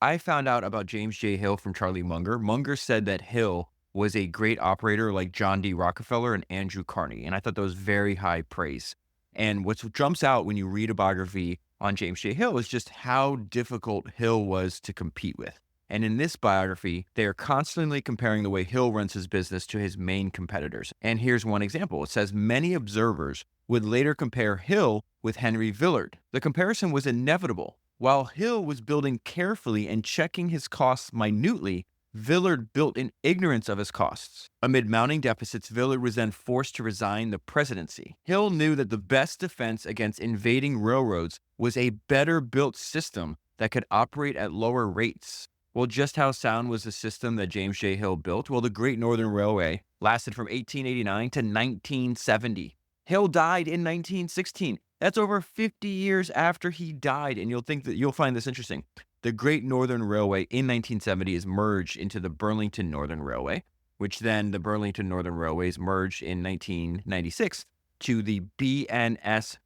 I found out about James J. Hill from Charlie Munger. Munger said that Hill was a great operator like John D. Rockefeller and Andrew Carnegie, and I thought that was very high praise. And what jumps out when you read a biography on James J. Hill is just how difficult Hill was to compete with. And in this biography, they are constantly comparing the way Hill runs his business to his main competitors. And here's one example. It says many observers would later compare Hill with Henry Villard. The comparison was inevitable. While Hill was building carefully and checking his costs minutely, Villard built in ignorance of his costs. Amid mounting deficits, Villard was then forced to resign the presidency. Hill knew that the best defense against invading railroads was a better built system that could operate at lower rates. Well, just how sound was the system that James J. Hill built? Well, the Great Northern Railway lasted from 1889 to 1970. Hill died in 1916. That's over 50 years after he died, and you'll find this interesting. The Great Northern Railway in 1970 is merged into the Burlington Northern Railway, which then the Burlington Northern Railways merged in 1996 to the BNSF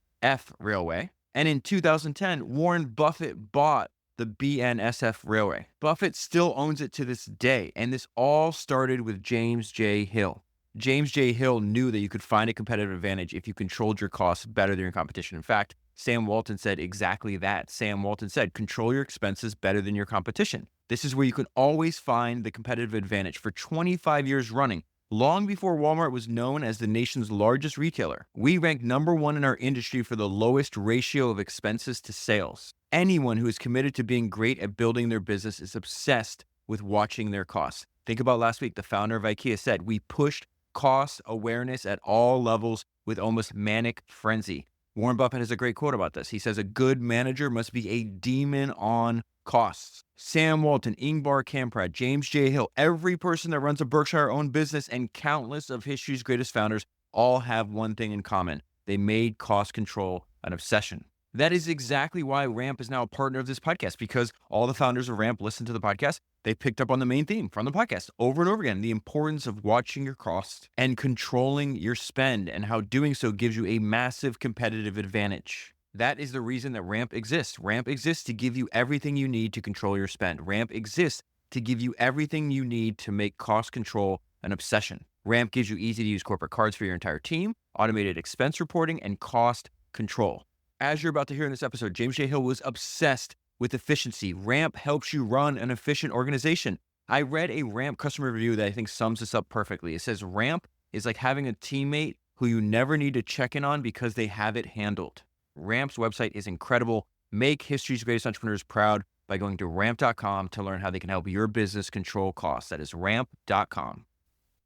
Railway. And in 2010, Warren Buffett bought the BNSF Railway. Buffett still owns it to this day, and this all started with James J. Hill. James J. Hill knew that you could find a competitive advantage if you controlled your costs better than your competition. In fact, Sam Walton said exactly that. Sam Walton said, control your expenses better than your competition. This is where you can always find the competitive advantage. For 25 years running, long before Walmart was known as the nation's largest retailer, we ranked #1 in our industry for the lowest ratio of expenses to sales. Anyone who is committed to being great at building their business is obsessed with watching their costs. Think about last week. The founder of IKEA said, we pushed cost awareness at all levels with almost manic frenzy. Warren Buffett has a great quote about this. He says, a good manager must be a demon on costs. Sam Walton, Ingvar Kamprad, James J. Hill, every person that runs a Berkshire-owned business and countless of history's greatest founders all have one thing in common. They made cost control an obsession. That is exactly why Ramp is now a partner of this podcast, because all the founders of Ramp listen to the podcast. They picked up on the main theme from the podcast over and over again, the importance of watching your costs and controlling your spend, and how doing so gives you a massive competitive advantage. That is the reason that Ramp exists. Ramp exists to give you everything you need to control your spend. Ramp exists to give you everything you need to make cost control an obsession. Ramp gives you easy-to-use corporate cards for your entire team, automated expense reporting, and cost control. As you're about to hear in this episode, James J. Hill was obsessed with efficiency. Ramp helps you run an efficient organization. I read a Ramp customer review that I think sums this up perfectly. It says, Ramp is like having a teammate who you never need to check in on because they have it handled. Ramp's website is incredible. Make history's greatest entrepreneurs proud by going to ramp.com to learn how they can help your business control costs. That is ramp.com.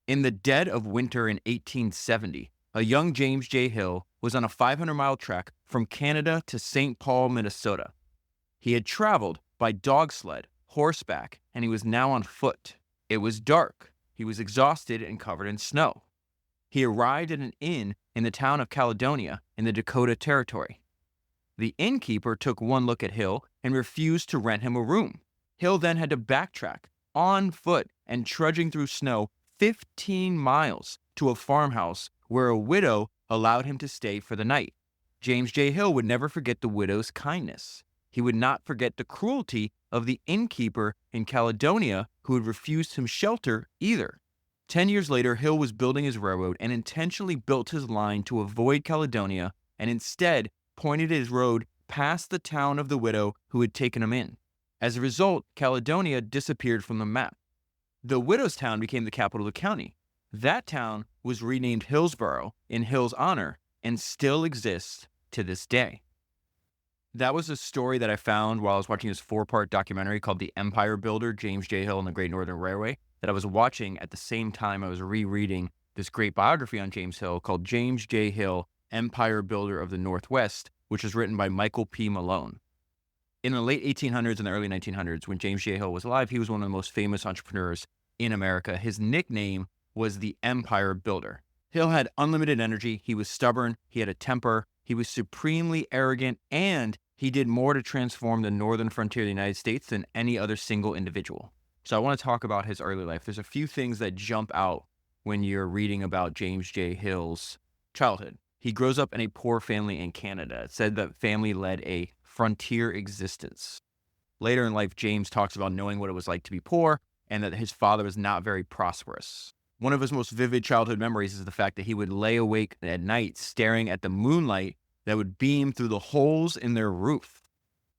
In the dead of winter in 1870, a young James J. Hill was on a 500-mile trek from Canada to St. Paul, Minnesota. He had traveled by dog sled, horseback, and he was now on foot. It was dark. He was exhausted and covered in snow. He arrived at an inn in the town of Caledonia in the Dakota Territory. The innkeeper took one look at Hill and refused to rent him a room. Hill then had to backtrack on foot and trudging through snow 15 miles to a farmhouse where a widow allowed him to stay for the night. James J. Hill would never forget the widow's kindness. He would not forget the cruelty of the innkeeper in Caledonia who had refused him shelter either. 10 years later, Hill was building his railroad and intentionally built his line to avoid Caledonia and instead pointed his road past the town of the widow who had taken him in. As a result, Caledonia disappeared from the map. The widow's town became the capital of the county. That town was renamed Hillsborough in Hill's honor and still exists to this day. That was a story that I found while I was watching this 4-part documentary called The Empire Builder, James J. Hill and the Great Northern Railway, that I was watching at the same time I was rereading this great biography on James Hill called James J. Hill, Empire Builder of the Northwest, which was written by Michael P. Malone. In the late 1800s and the early 1900s, when James J. Hill was alive, he was one of the most famous entrepreneurs in America. His nickname was the Empire Builder. Hill had unlimited energy. He was stubborn. He had a temper. He was supremely arrogant, and he did more to transform the northern frontier of the United States than any other single individual. So I want to talk about his early life. There's a few things that jump out when you're reading about James J. Hill's childhood. He grows up in a poor family in Canada. It said that family led a frontier existence. Later in life, James talks about knowing what it was like to be poor and that his father was not very prosperous. One of his most vivid childhood memories is the fact that he would lay awake at night staring at the moonlight that would beam through the holes in their roof.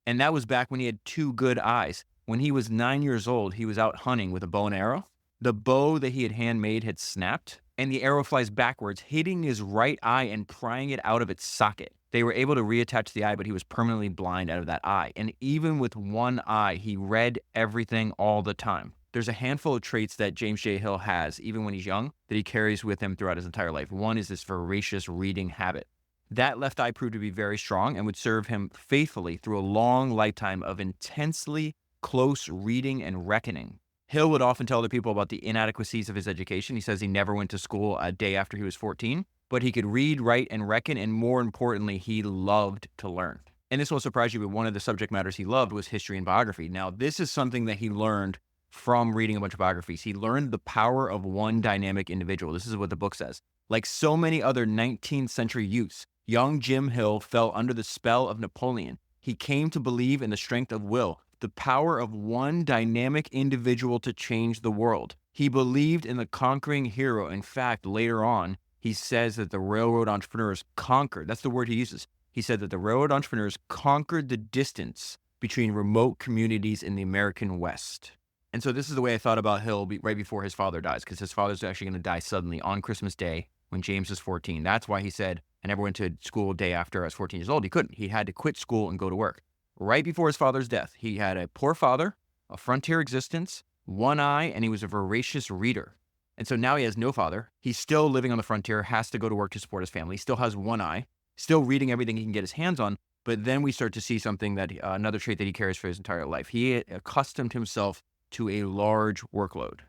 And that was back when he had two good eyes. When he was 9 years old, he was out hunting with a bow and arrow. The bow that he had handmade had snapped, and the arrow flies backwards, hitting his right eye and prying it out of its socket. They were able to reattach the eye, but he was permanently blind out of that eye. And even with one eye, he read everything all the time. There's a handful of traits that James J. Hill has, even when he's young, that he carries with him throughout his entire life. One is this voracious reading habit. That left eye proved to be very strong and would serve him faithfully through a long lifetime of intensely close reading and reckoning. Hill would often tell other people about the inadequacies of his education. He says he never went to school a day after he was 14, but he could read, write, and reckon, and more importantly, he loved to learn. And this will surprise you, but one of the subject matters he loved was history and biography. Now, this is something that he learned from reading a bunch of biographies. He learned the power of one dynamic individual. This is what the book says. Like so many other 19th century youths, young Jim Hill fell under the spell of Napoleon. He came to believe in the strength of will, the power of one dynamic individual to change the world. He believed in the conquering hero. In fact, later on, he says that the railroad entrepreneurs conquered. That's the word he uses. He said that the railroad entrepreneurs conquered the distance between remote communities in the American West. And so this is the way I thought about Hill right before his father dies, because his father's actually going to die suddenly on Christmas Day when James was 14. That's why he said, I never went to school a day after I was 14 years old. He couldn't. He had to quit school and go to work. Right before his father's death, he had a poor father, a frontier existence, one eye, and he was a voracious reader. And so now he has no father. He's still living on the frontier, has to go to work to support his family, still has one eye, still reading everything he can get his hands on. But then we start to see something that another trait that he carries for his entire life. He accustomed himself to a large workload.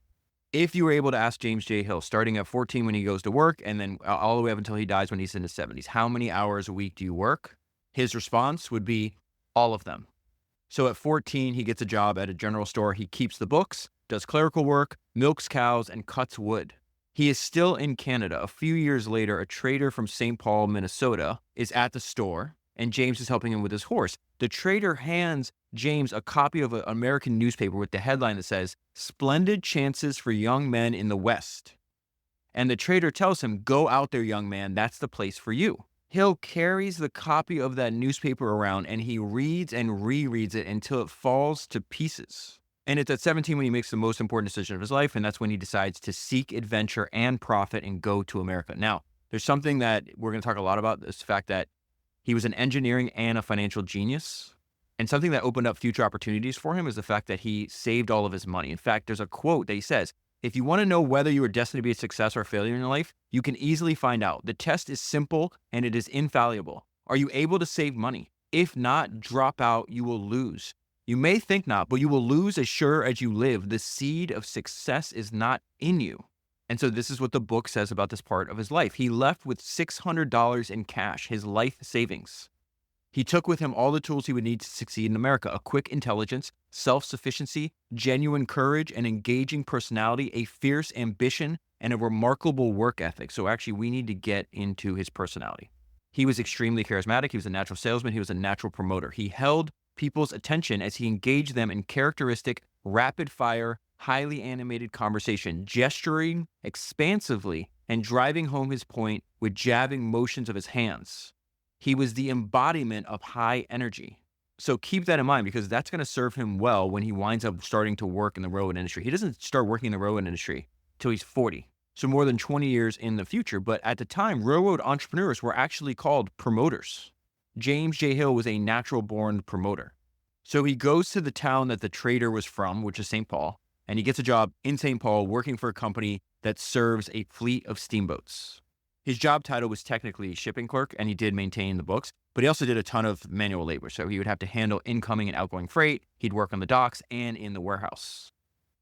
If you were able to ask James J. Hill, starting at 14 when he goes to work, and then all the way up until he dies when he's in his 70s, how many hours a week do you work? His response would be all of them. So at 14, he gets a job at a general store. He keeps the books, does clerical work, milks cows, and cuts wood. He is still in Canada. A few years later, a trader from St. Paul, Minnesota, is at the store, and James is helping him with his horse. The trader hands James a copy of an American newspaper with the headline that says, "Splendid Chances for Young Men in the West." And the trader tells him, go out there, young man, that's the place for you. Hill carries the copy of that newspaper around and he reads and rereads it until it falls to pieces. And it's at 17 when he makes the most important decision of his life, and that's when he decides to seek adventure and profit and go to America. Now, there's something that we're going to talk a lot about, this fact that he was an engineering and a financial genius. And something that opened up future opportunities for him is the fact that he saved all of his money. In fact, there's a quote that he says, if you want to know whether you are destined to be a success or a failure in your life, you can easily find out. The test is simple and it is infallible. Are you able to save money? If not, drop out, you will lose. You may think not, but you will lose as sure as you live. The seed of success is not in you. And so this is what the book says about this part of his life. He left with $600 in cash, his life savings. He took with him all the tools he would need to succeed in America: a quick intelligence, self-sufficiency, genuine courage, an engaging personality, a fierce ambition, and a remarkable work ethic. So actually, we need to get into his personality. He was extremely charismatic. He was a natural salesman. He was a natural promoter. He held people's attention as he engaged them in characteristic, rapid-fire, highly animated conversation, gesturing expansively and driving home his point with jabbing motions of his hands. He was the embodiment of high energy. So keep that in mind, because that's going to serve him well when he winds up starting to work in the railroad industry. He doesn't start working in the railroad industry till he's 40. So more than 20 years in the future. But at the time, railroad entrepreneurs were actually called promoters. James J. Hill was a natural-born promoter. So he goes to the town that the trader was from, which is St. Paul, and he gets a job in St. Paul working for a company that serves a fleet of steamboats. His job title was technically shipping clerk, and he did maintain the books, but he also did a ton of manual labor. So he would have to handle incoming and outgoing freight. He'd work on the docks and in the warehouse.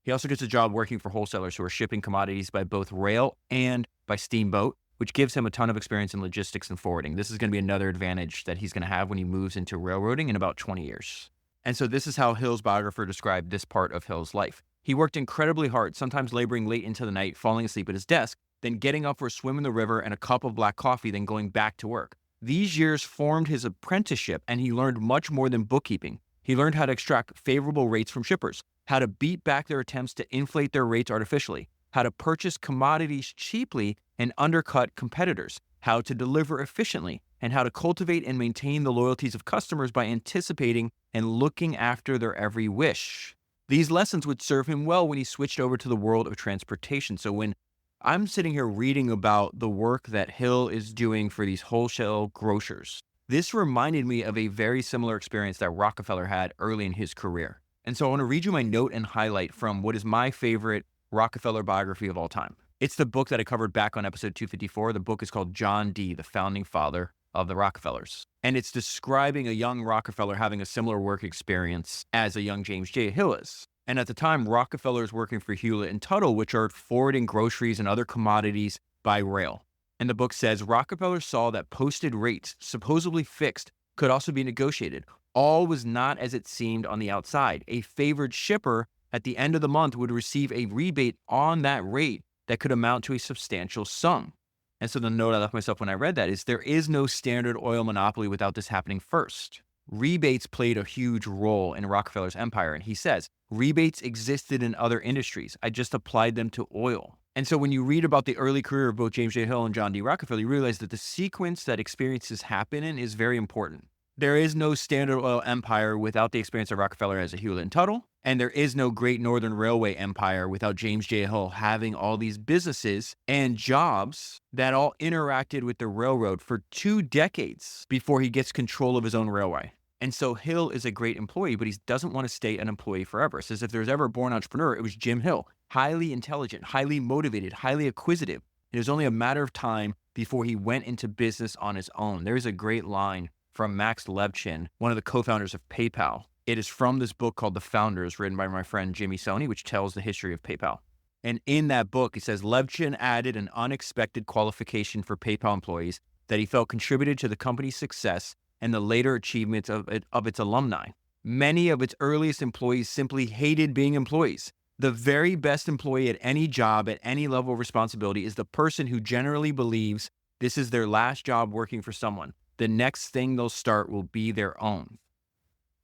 He also gets a job working for wholesalers who are shipping commodities by both rail and by steamboat, which gives him a ton of experience in logistics and forwarding. This is going to be another advantage that he's going to have when he moves into railroading in about 20 years. And so this is how Hill's biographer described this part of Hill's life. He worked incredibly hard, sometimes laboring late into the night, falling asleep at his desk, then getting up for a swim in the river and a cup of black coffee, then going back to work. These years formed his apprenticeship, and he learned much more than bookkeeping. He learned how to extract favorable rates from shippers, how to beat back their attempts to inflate their rates artificially, how to purchase commodities cheaply and undercut competitors, how to deliver efficiently, and how to cultivate and maintain the loyalties of customers by anticipating and looking after their every wish. These lessons would serve him well when he switched over to the world of transportation. So when I'm sitting here reading about the work that Hill is doing for these wholesale grocers, this reminded me of a very similar experience that Rockefeller had early in his career. And so I want to read you my note and highlight from what is my favorite Rockefeller biography of all time. It's the book that I covered back on episode 254. The book is called John D., the Founding Father of the Rockefellers. And it's describing a young Rockefeller having a similar work experience as a young James J. Hill is. And at the time, Rockefeller is working for Hewlett and Tuttle, which are forwarding groceries and other commodities by rail. And the book says Rockefeller saw that posted rates, supposedly fixed, could also be negotiated. All was not as it seemed on the outside. A favored shipper at the end of the month would receive a rebate on that rate that could amount to a substantial sum. And so the note I left myself when I read that is there is no Standard Oil monopoly without this happening first. Rebates played a huge role in Rockefeller's empire. And he says, rebates existed in other industries. I just applied them to oil. And so when you read about the early career of both James J. Hill and John D. Rockefeller, you realize that the sequence that experiences happen in is very important. There is no Standard Oil empire without the experience of Rockefeller as a Hewlett and Tuttle, and there is no Great Northern Railway empire without James J. Hill having all these businesses and jobs that all interacted with the railroad for 2 decades before he gets control of his own railway. And so Hill is a great employee, but he doesn't want to stay an employee forever. It says if there's ever a born entrepreneur, it was Jim Hill. Highly intelligent, highly motivated, highly acquisitive. It was only a matter of time before he went into business on his own. There's a great line from Max Levchin, one of the co-founders of PayPal. It is from this book called The Founders, written by my friend Jimmy Soni, which tells the history of PayPal. And in that book, it says Levchin added an unexpected qualification for PayPal employees that he felt contributed to the company's success and the later achievements of its alumni. Many of its earliest employees simply hated being employees. The very best employee at any job, at any level of responsibility, is the person who generally believes this is their last job working for someone. The next thing they'll start will be their own.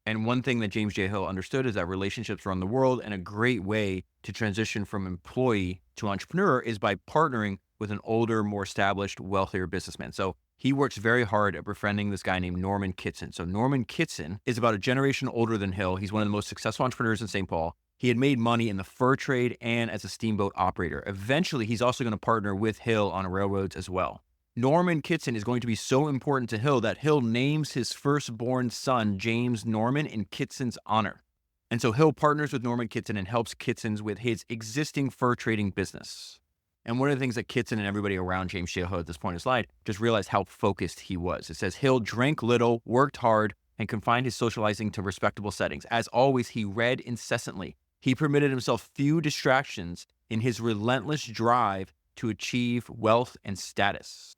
And one thing that James J. Hill understood is that relationships run the world, and a great way to transition from employee to entrepreneur is by partnering with an older, more established, wealthier businessman. So he works very hard at befriending this guy named Norman Kitson. So Norman Kitson is about a generation older than Hill. He's one of the most successful entrepreneurs in St. Paul. He had made money in the fur trade and as a steamboat operator. Eventually, he's also going to partner with Hill on railroads as well. Norman Kitson is going to be so important to Hill that Hill names his firstborn son, James Norman, in Kitson's honor. And so Hill partners with Norman Kitson and helps Kitson's with his existing fur trading business. And one of the things that Kitson and everybody around James J. Hill at this point in his life just realized how focused he was. It says Hill drank little, worked hard, and confined his socializing to respectable settings. As always, he read incessantly. He permitted himself few distractions in his relentless drive to achieve wealth and status.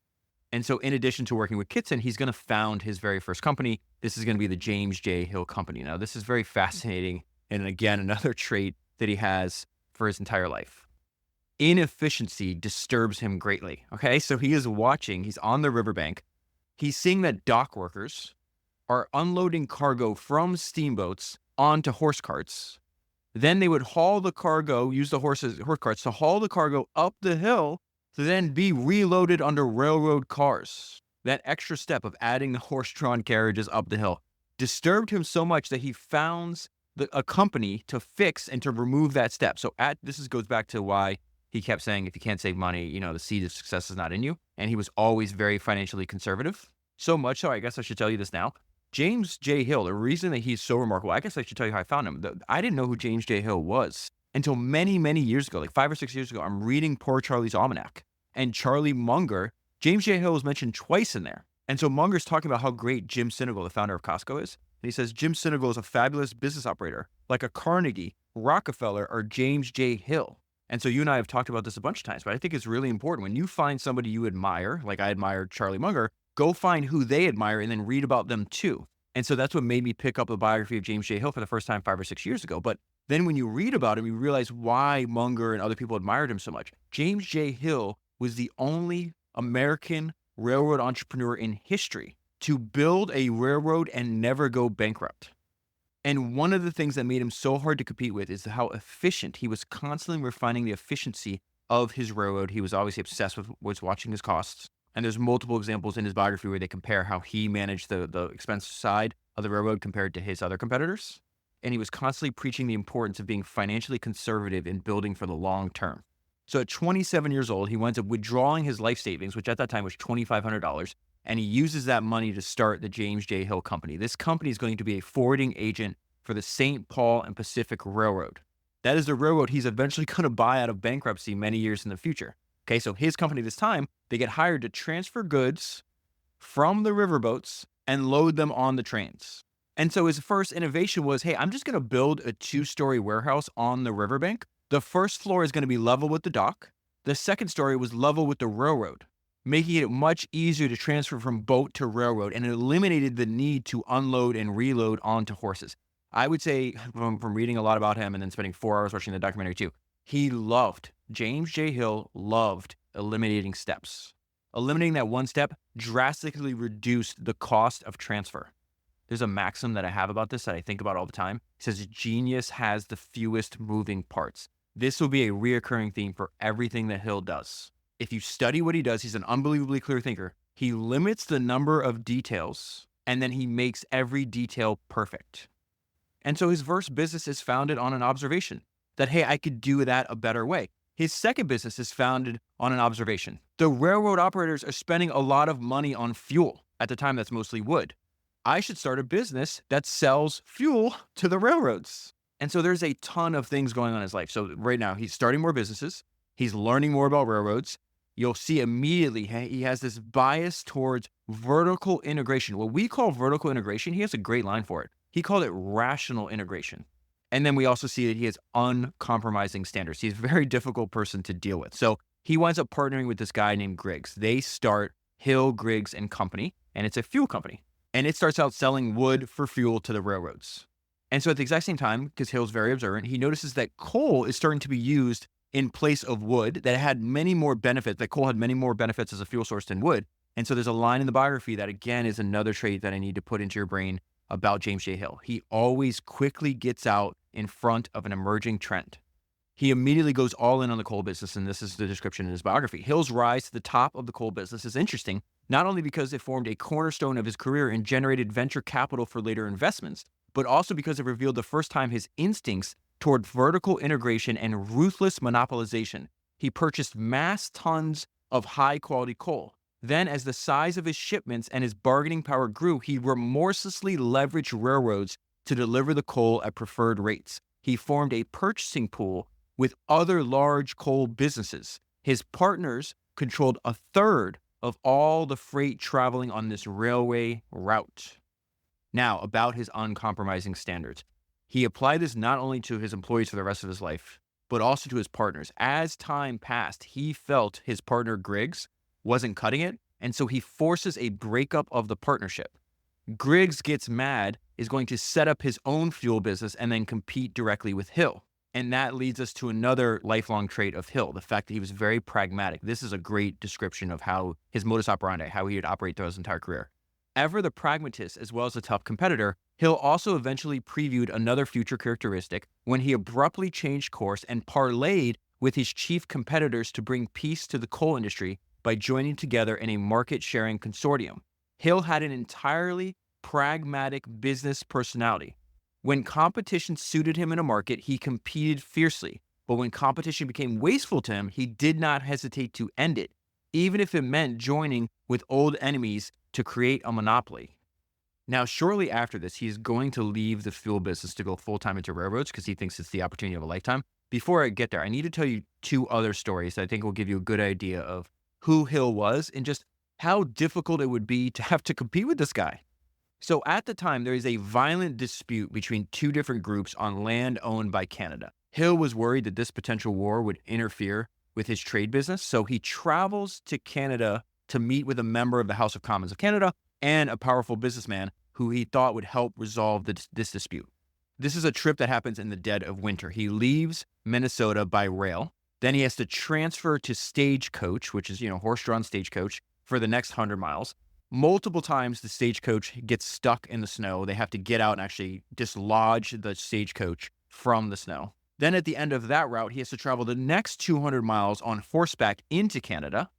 And so in addition to working with Kitson, he's going to found his very first company. This is going to be the James J. Hill Company. Now, this is very fascinating. And again, another trait that he has for his entire life. Inefficiency disturbs him greatly. Okay, so he is watching, he's on the riverbank. He's seeing that dock workers are unloading cargo from steamboats onto horse carts. Then they would haul the cargo, use the horse carts to haul the cargo up the hill to then be reloaded under railroad cars. That extra step of adding the horse-drawn carriages up the hill disturbed him so much that he founds a company to fix and to remove that step. So goes back to why he kept saying, if you can't save money, the seed of success is not in you. And he was always very financially conservative. So much so, I guess I should tell you this now. James J. Hill, the reason that he's so remarkable, I guess I should tell you how I found him. I didn't know who James J. Hill was until many, many years ago, like 5 or 6 years ago. I'm reading Poor Charlie's Almanac. And Charlie Munger, James J. Hill is mentioned twice in there. And so Munger's talking about how great Jim Sinegal, the founder of Costco, is. And he says, Jim Sinegal is a fabulous business operator, like a Carnegie, Rockefeller, or James J. Hill. And so you and I have talked about this a bunch of times, but I think it's really important. When you find somebody you admire, like I admired Charlie Munger, go find who they admire and then read about them too. And so that's what made me pick up a biography of James J. Hill for the first time 5 or 6 years ago. But then when you read about him, you realize why Munger and other people admired him so much. James J. Hill was the only American railroad entrepreneur in history to build a railroad and never go bankrupt. And one of the things that made him so hard to compete with is how efficient he was, constantly refining the efficiency of his railroad. He was obviously obsessed with was watching his costs. And there's multiple examples in his biography where they compare how he managed the expense side of the railroad compared to his other competitors. And he was constantly preaching the importance of being financially conservative in building for the long term. So at 27 years old, he winds up withdrawing his life savings, which at that time was $2,500, and he uses that money to start the James J. Hill Company. This company is going to be a forwarding agent for the St. Paul and Pacific Railroad. That is the railroad he's eventually going to buy out of bankruptcy many years in the future. Okay, so his company this time, they get hired to transfer goods from the riverboats and load them on the trains. And so his first innovation was, hey, I'm just going to build a 2-story warehouse on the riverbank. The first floor is going to be level with the dock. The second story was level with the railroad, making it much easier to transfer from boat to railroad, and it eliminated the need to unload and reload onto horses. I would say, from reading a lot about him and then spending 4 hours watching the documentary too, James J. Hill loved eliminating steps. Eliminating that one step drastically reduced the cost of transfer. There's a maxim that I have about this that I think about all the time. It says, genius has the fewest moving parts. This will be a reoccurring theme for everything that Hill does. If you study what he does, he's an unbelievably clear thinker. He limits the number of details, and then he makes every detail perfect. And so his first business is founded on an observation that, hey, I could do that a better way. His second business is founded on an observation. The railroad operators are spending a lot of money on fuel. At the time, that's mostly wood. I should start a business that sells fuel to the railroads. And so there's a ton of things going on in his life. So right now, he's starting more businesses. He's learning more about railroads. You'll see immediately he has this bias towards vertical integration. What we call vertical integration, he has a great line for it. He called it rational integration. And then we also see that he has uncompromising standards. He's a very difficult person to deal with. So he winds up partnering with this guy named Griggs. They start Hill, Griggs and Company, and it's a fuel company. And it starts out selling wood for fuel to the railroads. And so at the exact same time, because Hill's very observant, he notices that coal is starting to be used in place of wood, that had many more benefits, that coal had many more benefits as a fuel source than wood. And so there's a line in the biography that, again, is another trait that I need to put into your brain about James J. Hill. He always quickly gets out in front of an emerging trend. He immediately goes all in on the coal business, and this is the description in his biography. Hill's rise to the top of the coal business is interesting, not only because it formed a cornerstone of his career and generated venture capital for later investments, but also because it revealed the first time his instincts toward vertical integration and ruthless monopolization. He purchased mass tons of high-quality coal. Then, as the size of his shipments and his bargaining power grew, he remorselessly leveraged railroads to deliver the coal at preferred rates. He formed a purchasing pool with other large coal businesses. His partners controlled a third of all the freight traveling on this railway route. Now, about his uncompromising standards. He applied this not only to his employees for the rest of his life, but also to his partners. As time passed, he felt his partner Griggs wasn't cutting it, and so he forces a breakup of the partnership. Griggs gets mad, is going to set up his own fuel business and then compete directly with Hill. And that leads us to another lifelong trait of Hill, the fact that he was very pragmatic. This is a great description of how his modus operandi, how he would operate throughout his entire career. Ever the pragmatist as well as a tough competitor, Hill also eventually previewed another future characteristic when he abruptly changed course and parlayed with his chief competitors to bring peace to the coal industry by joining together in a market-sharing consortium. Hill had an entirely pragmatic business personality. When competition suited him in a market, he competed fiercely. But when competition became wasteful to him, he did not hesitate to end it, even if it meant joining with old enemies to create a monopoly. Now, shortly after this, he's going to leave the fuel business to go full-time into railroads because he thinks it's the opportunity of a lifetime. Before I get there, I need to tell you 2 other stories that I think will give you a good idea of who Hill was and just how difficult it would be to have to compete with this guy. So at the time, there is a violent dispute between 2 different groups on land owned by Canada. Hill was worried that this potential war would interfere with his trade business, so he travels to Canada to meet with a member of the House of Commons of Canada and a powerful businessman who he thought would help resolve this dispute. This is a trip that happens in the dead of winter. He leaves Minnesota by rail. Then he has to transfer to stagecoach, which is, horse-drawn stagecoach, for the next 100 miles. Multiple times, the stagecoach gets stuck in the snow. They have to get out and actually dislodge the stagecoach from the snow. Then at the end of that route, he has to travel the next 200 miles on horseback into Canada.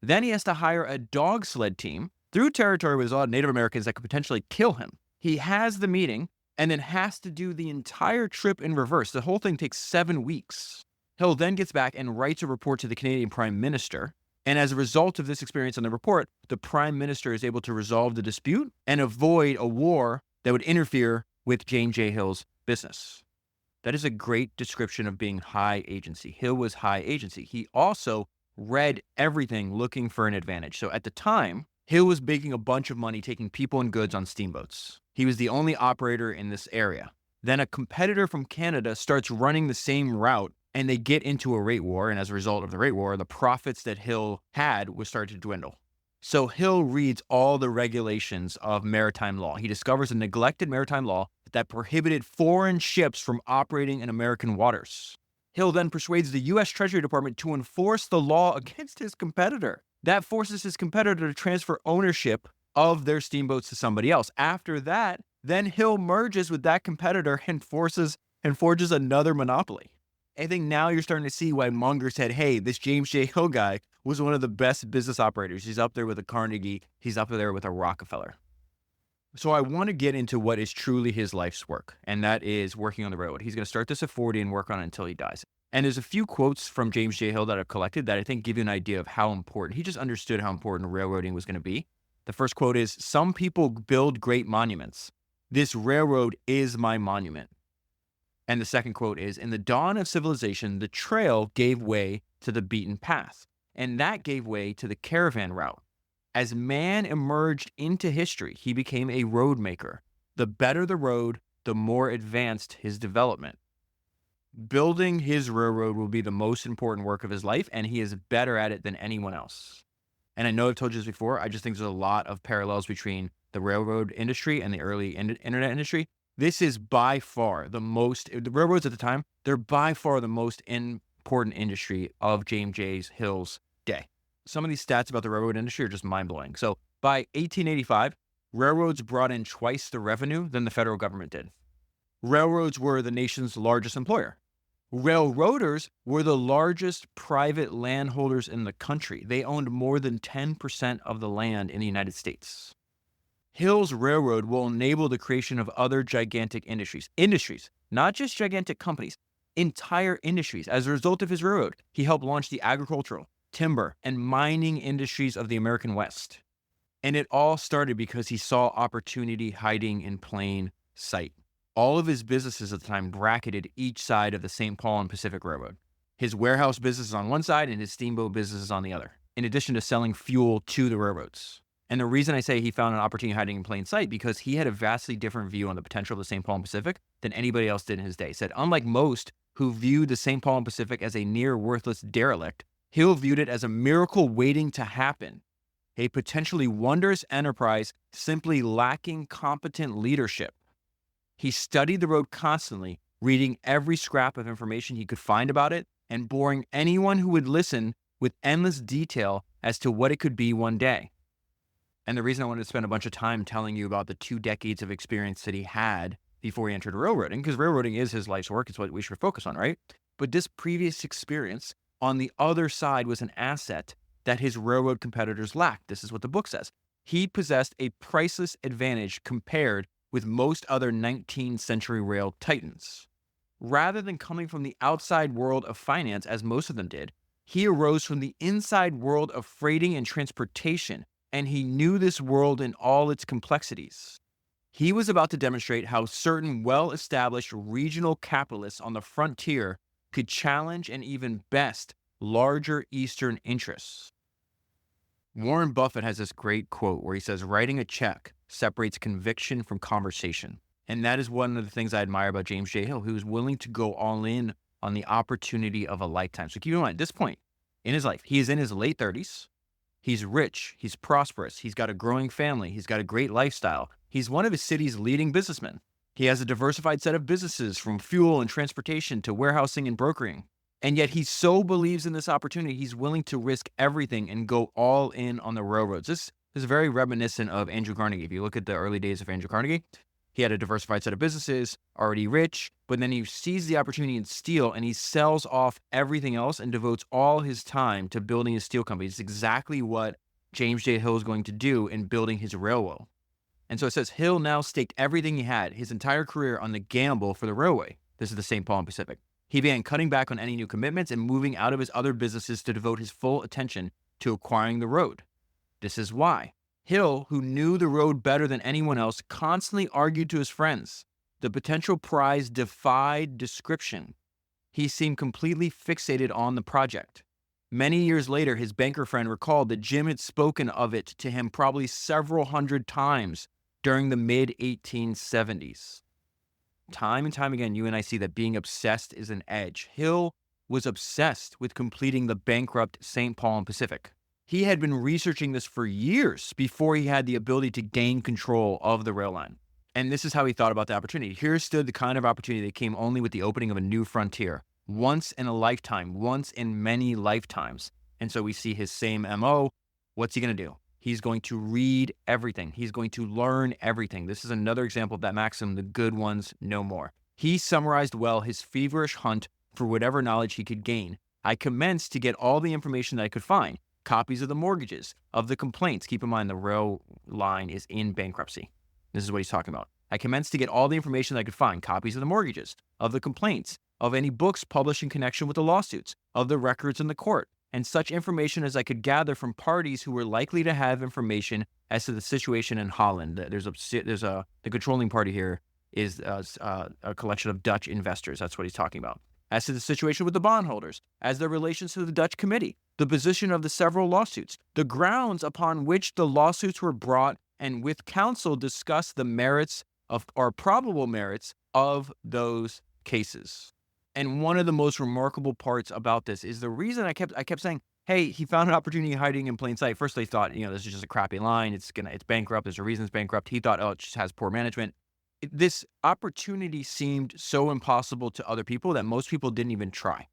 Then he has to hire a dog sled team through territory with a Native Americans that could potentially kill him. He has the meeting and then has to do the entire trip in reverse. The whole thing takes 7 weeks. Hill then gets back and writes a report to the Canadian Prime Minister. And as a result of this experience on the report, the Prime Minister is able to resolve the dispute and avoid a war that would interfere with James J. Hill's business. That is a great description of being high agency. Hill was high agency. He also read everything looking for an advantage. So at the time, Hill was making a bunch of money taking people and goods on steamboats. He was the only operator in this area. Then a competitor from Canada starts running the same route and they get into a rate war. And as a result of the rate war, the profits that Hill had was starting to dwindle. So Hill reads all the regulations of maritime law. He discovers a neglected maritime law that prohibited foreign ships from operating in American waters. Hill then persuades the U.S. Treasury Department to enforce the law against his competitor. That forces his competitor to transfer ownership of their steamboats to somebody else. After that, then Hill merges with that competitor and forges another monopoly. I think now you're starting to see why Munger said, hey, this James J. Hill guy was one of the best business operators. He's up there with a Carnegie. He's up there with a Rockefeller. So I want to get into what is truly his life's work, and that is working on the railroad. He's going to start this at 40 and work on it until he dies. And there's a few quotes from James J. Hill that I've collected that I think give you an idea of how important, he just understood how important railroading was going to be. The first quote is, "Some people build great monuments. This railroad is my monument." And the second quote is, "In the dawn of civilization, the trail gave way to the beaten path, and that gave way to the caravan route. As man emerged into history, he became a road maker. The better the road, the more advanced his development. Building his railroad will be the most important work of his life, and he is better at it than anyone else." And I know I've told you this before. I just think there's a lot of parallels between the railroad industry and the early internet industry. This is by far the railroads at the time, they're by far the most important industry of James J. Hill's day. Some of these stats about the railroad industry are just mind-blowing. So by 1885, railroads brought in twice the revenue than the federal government did. Railroads were the nation's largest employer. Railroaders were the largest private landholders in the country. They owned more than 10% of the land in the United States. Hill's railroad will enable the creation of other gigantic industries, not just gigantic companies, entire industries. As a result of his railroad, he helped launch the agricultural, timber, and mining industries of the American West. And it all started because he saw opportunity hiding in plain sight. All of his businesses at the time bracketed each side of the St. Paul and Pacific Railroad. His warehouse business is on one side and his steamboat business is on the other, in addition to selling fuel to the railroads. And the reason I say he found an opportunity hiding in plain sight, because he had a vastly different view on the potential of the St. Paul and Pacific than anybody else did in his day. He said, unlike most who viewed the St. Paul and Pacific as a near worthless derelict, Hill viewed it as a miracle waiting to happen, a potentially wondrous enterprise simply lacking competent leadership. He studied the road constantly, reading every scrap of information he could find about it and boring anyone who would listen with endless detail as to what it could be one day. And the reason I wanted to spend a bunch of time telling you about the 2 decades of experience that he had before he entered railroading, because railroading is his life's work. It's what we should focus on, right? But this previous experience on the other side was an asset that his railroad competitors lacked. This is what the book says. He possessed a priceless advantage compared with most other 19th century rail titans. Rather than coming from the outside world of finance, as most of them did, he arose from the inside world of freighting and transportation, and he knew this world in all its complexities. He was about to demonstrate how certain well-established regional capitalists on the frontier could challenge and even best larger Eastern interests. Warren Buffett has this great quote where he says, writing a check separates conviction from conversation. And that is one of the things I admire about James J. Hill, who was willing to go all in on the opportunity of a lifetime. So keep in mind, at this point in his life, he is in his late 30s. He's rich. He's prosperous. He's got a growing family. He's got a great lifestyle. He's one of his city's leading businessmen. He has a diversified set of businesses, from fuel and transportation to warehousing and brokering. And yet he so believes in this opportunity, he's willing to risk everything and go all in on the railroads. This is very reminiscent of Andrew Carnegie. If you look at the early days of Andrew Carnegie, he had a diversified set of businesses, already rich, but then he sees the opportunity in steel and he sells off everything else and devotes all his time to building his steel company. It's exactly what James J. Hill is going to do in building his railroad. And so it says Hill now staked everything he had, his entire career, on the gamble for the railway. This is the St. Paul and Pacific. He began cutting back on any new commitments and moving out of his other businesses to devote his full attention to acquiring the road. This is why Hill, who knew the road better than anyone else, constantly argued to his friends. The potential prize defied description. He seemed completely fixated on the project. Many years later, his banker friend recalled that Jim had spoken of it to him probably several hundred times during the mid-1870s. Time and time again, you and I see that being obsessed is an edge. Hill was obsessed with completing the bankrupt St. Paul and Pacific. He had been researching this for years before he had the ability to gain control of the rail line. And this is how he thought about the opportunity. Here stood the kind of opportunity that came only with the opening of a new frontier. Once in a lifetime, once in many lifetimes. And so we see his same MO. What's he going to do? He's going to read everything. He's going to learn everything. This is another example of that maxim, the good ones know more. He summarized well his feverish hunt for whatever knowledge he could gain. I commenced to get all the information that I could find. Copies of the mortgages, of the complaints. Keep in mind, the rail line is in bankruptcy. This is what he's talking about. I commenced to get all the information that I could find. Copies of the mortgages, of the complaints, of any books published in connection with the lawsuits, of the records in the court, and such information as I could gather from parties who were likely to have information as to the situation in Holland. The controlling party here is a collection of Dutch investors. That's what he's talking about. As to the situation with the bondholders, as their relations to the Dutch committee, the position of the several lawsuits, the grounds upon which the lawsuits were brought, and with counsel discuss the merits of or probable merits of those cases. And one of the most remarkable parts about this is the reason I kept saying, hey, he found an opportunity hiding in plain sight. First, they thought, this is just a crappy line. It's bankrupt. There's a reason it's bankrupt. He thought, oh, it just has poor management. This opportunity seemed so impossible to other people that most people didn't even try.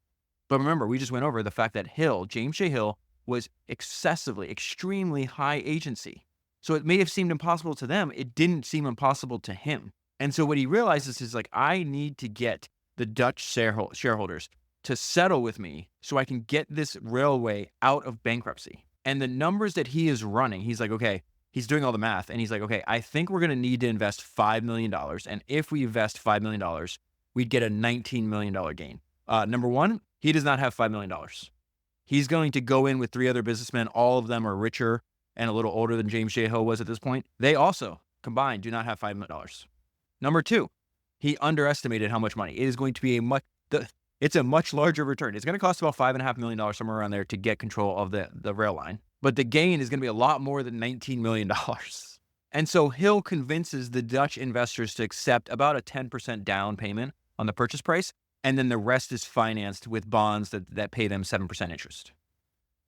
But remember, we just went over the fact that Hill, James J. Hill, was extremely high agency. So it may have seemed impossible to them. It didn't seem impossible to him. And so what he realizes is I need to get the Dutch shareholders to settle with me so I can get this railway out of bankruptcy. And the numbers that he is running, he's like, okay, he's doing all the math. And he's like, okay, I think we're going to need to invest $5 million. And if we invest $5 million, we'd get a $19 million gain. Number one, he does not have $5 million. He's going to go in with 3 other businessmen. All of them are richer and a little older than James J. Hill was at this point. They also combined do not have $5 million. Number two, he underestimated how much money. It is going to be it's a much larger return. It's going to cost about $5.5 million, somewhere around there, to get control of the rail line. But the gain is going to be a lot more than $19 million. And so Hill convinces the Dutch investors to accept about a 10% down payment on the purchase price. And then the rest is financed with bonds that pay them 7% interest.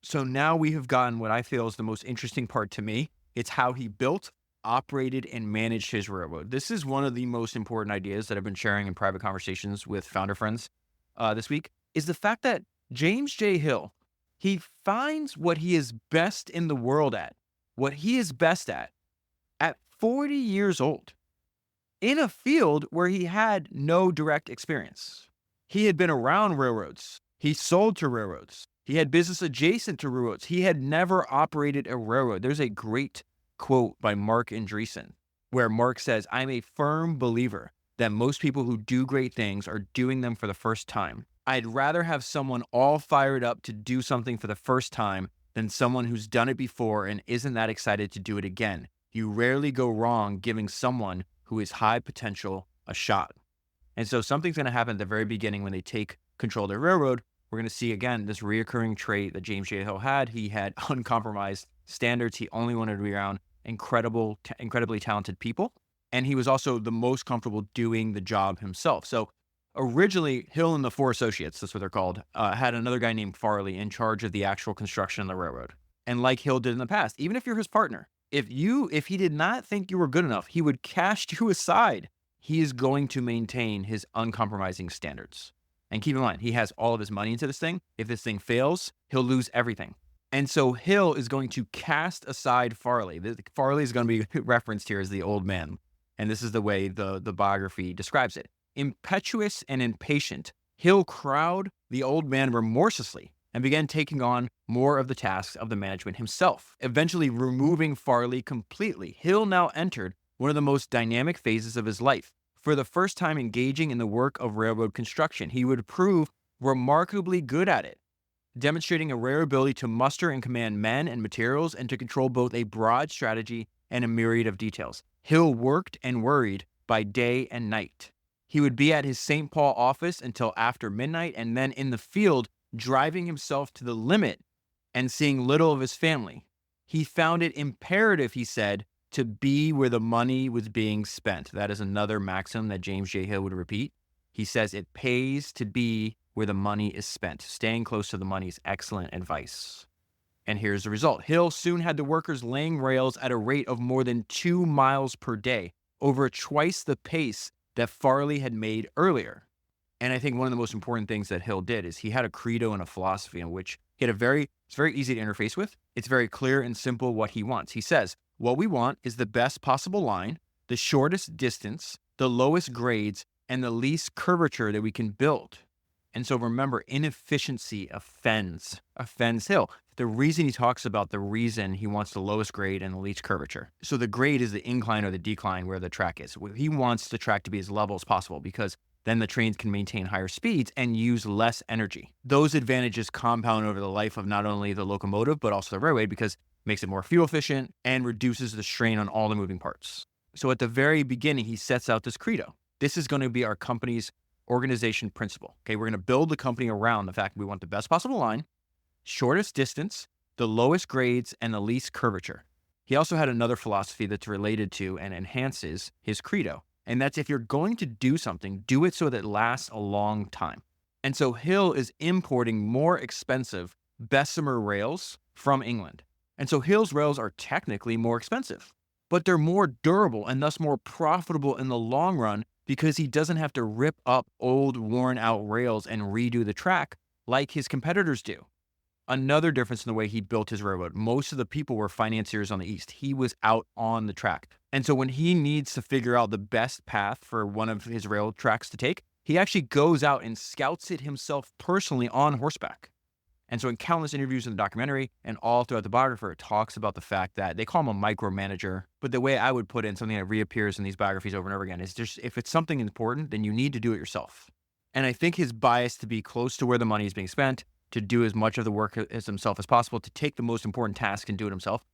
So now we have gotten what I feel is the most interesting part to me. It's how he built, operated, and managed his railroad. This is one of the most important ideas that I've been sharing in private conversations with founder friends this week, is the fact that James J. Hill, he finds what he is best in the world at, what he is best at 40 years old, in a field where he had no direct experience. He had been around railroads. He sold to railroads. He had business adjacent to railroads. He had never operated a railroad. There's a great quote by Mark Andreessen where Mark says, I'm a firm believer that most people who do great things are doing them for the first time. I'd rather have someone all fired up to do something for the first time than someone who's done it before and isn't that excited to do it again. You rarely go wrong giving someone who is high potential a shot. And so something's going to happen at the very beginning when they take control of their railroad. We're going to see, again, this reoccurring trait that James J. Hill had. He had uncompromised standards. He only wanted to be around incredibly talented people. And he was also the most comfortable doing the job himself. So originally, Hill and the 4 associates, that's what they're called, had another guy named Farley in charge of the actual construction of the railroad. And like Hill did in the past, even if you're his partner, if he did not think you were good enough, he would cast you aside. He is going to maintain his uncompromising standards. And keep in mind, he has all of his money into this thing. If this thing fails, he'll lose everything. And so Hill is going to cast aside Farley. Farley is going to be referenced here as the old man. And this is the way the biography describes it. Impetuous and impatient, Hill crowed the old man remorselessly and began taking on more of the tasks of the management himself, eventually removing Farley completely. Hill now entered one of the most dynamic phases of his life. For the first time engaging in the work of railroad construction, he would prove remarkably good at it, demonstrating a rare ability to muster and command men and materials and to control both a broad strategy and a myriad of details. Hill worked and worried by day and night. He would be at his St. Paul office until after midnight and then in the field, driving himself to the limit and seeing little of his family. He found it imperative, he said, to be where the money was being spent. That is another maxim that James J. Hill would repeat. He says it pays to be where the money is spent. Staying close to the money is excellent advice. And here's the result. Hill soon had the workers laying rails at a rate of more than 2 miles per day, over twice the pace that Farley had made earlier. And I think one of the most important things that Hill did is he had a credo and a philosophy in which he had it's very easy to interface with. It's very clear and simple what he wants. He says, what we want is the best possible line, the shortest distance, the lowest grades, and the least curvature that we can build. And so remember, inefficiency offends Hill. The reason he talks about the reason he wants the lowest grade and the least curvature. So the grade is the incline or the decline where the track is. He wants the track to be as level as possible because then the trains can maintain higher speeds and use less energy. Those advantages compound over the life of not only the locomotive, but also the railway because it makes it more fuel efficient and reduces the strain on all the moving parts. So at the very beginning, he sets out this credo. This is going to be our company's organization principle. Okay, we're going to build the company around the fact we want the best possible line, shortest distance, the lowest grades, and the least curvature. He also had another philosophy that's related to and enhances his credo. And that's if you're going to do something, do it so that it lasts a long time. And so Hill is importing more expensive Bessemer rails from England. And so Hill's rails are technically more expensive, but they're more durable and thus more profitable in the long run because he doesn't have to rip up old worn out rails and redo the track like his competitors do. Another difference in the way he built his railroad. Most of the people were financiers on the East. He was out on the track. And so when he needs to figure out the best path for one of his rail tracks to take, he actually goes out and scouts it himself personally on horseback. And so in countless interviews in the documentary and all throughout the biography, it talks about the fact that they call him a micromanager. But the way I would put in something that reappears in these biographies over and over again is just if it's something important, then you need to do it yourself. And I think his bias to be close to where the money is being spent, to do as much of the work as himself as possible, to take the most important task and do it himself.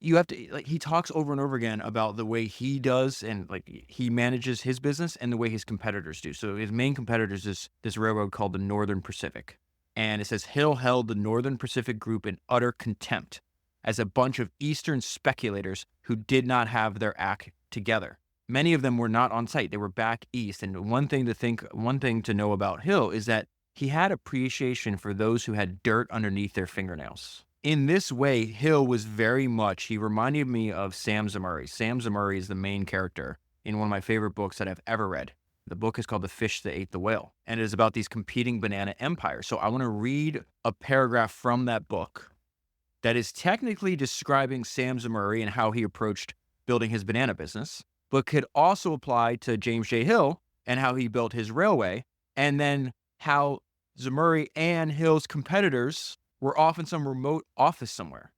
You have to, he talks over and over again about the way he does and he manages his business and the way his competitors do. So his main competitors is this railroad called the Northern Pacific. And it says Hill held the Northern Pacific Group in utter contempt as a bunch of Eastern speculators who did not have their act together. Many of them were not on site. They were back east. And one thing to know about Hill is that he had appreciation for those who had dirt underneath their fingernails. In this way, Hill was he reminded me of Sam Zamurray. Sam Zamurray is the main character in one of my favorite books that I've ever read. The book is called The Fish That Ate the Whale, and it is about these competing banana empires. So I want to read a paragraph from that book that is technically describing Sam Zamurray and how he approached building his banana business, but could also apply to James J. Hill and how he built his railway, and then how Zamurray and Hill's competitors were off in some remote office somewhere.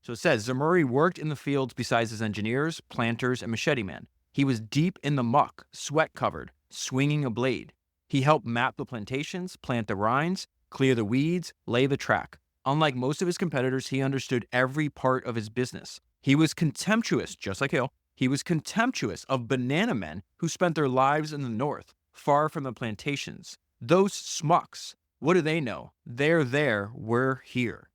So it says, Zamurray worked in the fields besides his engineers, planters, and machete men. He was deep in the muck, sweat-covered, swinging a blade. He helped map the plantations, plant the rinds, clear the weeds, lay the track. Unlike most of his competitors, he understood every part of his business. He was contemptuous, just like Hill, he was contemptuous of banana men who spent their lives in the north, far from the plantations. Those smucks, what do they know? They're there, we're here.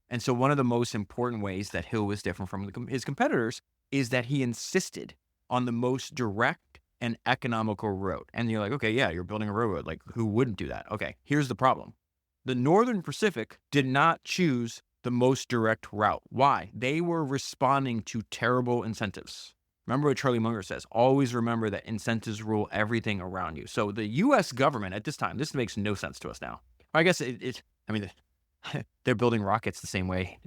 And so one of the most important ways that Hill was different from his competitors is that he insisted on the most direct and economical road. And you're like, okay, yeah, you're building a railroad. Like, who wouldn't do that? Okay, here's the problem. The Northern Pacific did not choose the most direct route. Why? They were responding to terrible incentives. Remember what Charlie Munger says, always remember that incentives rule everything around you. So the U.S. government at this time, this makes no sense to us now. I guess they're building rockets the same way,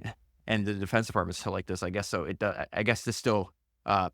and the Defense Department's still like this, I guess so. I guess this still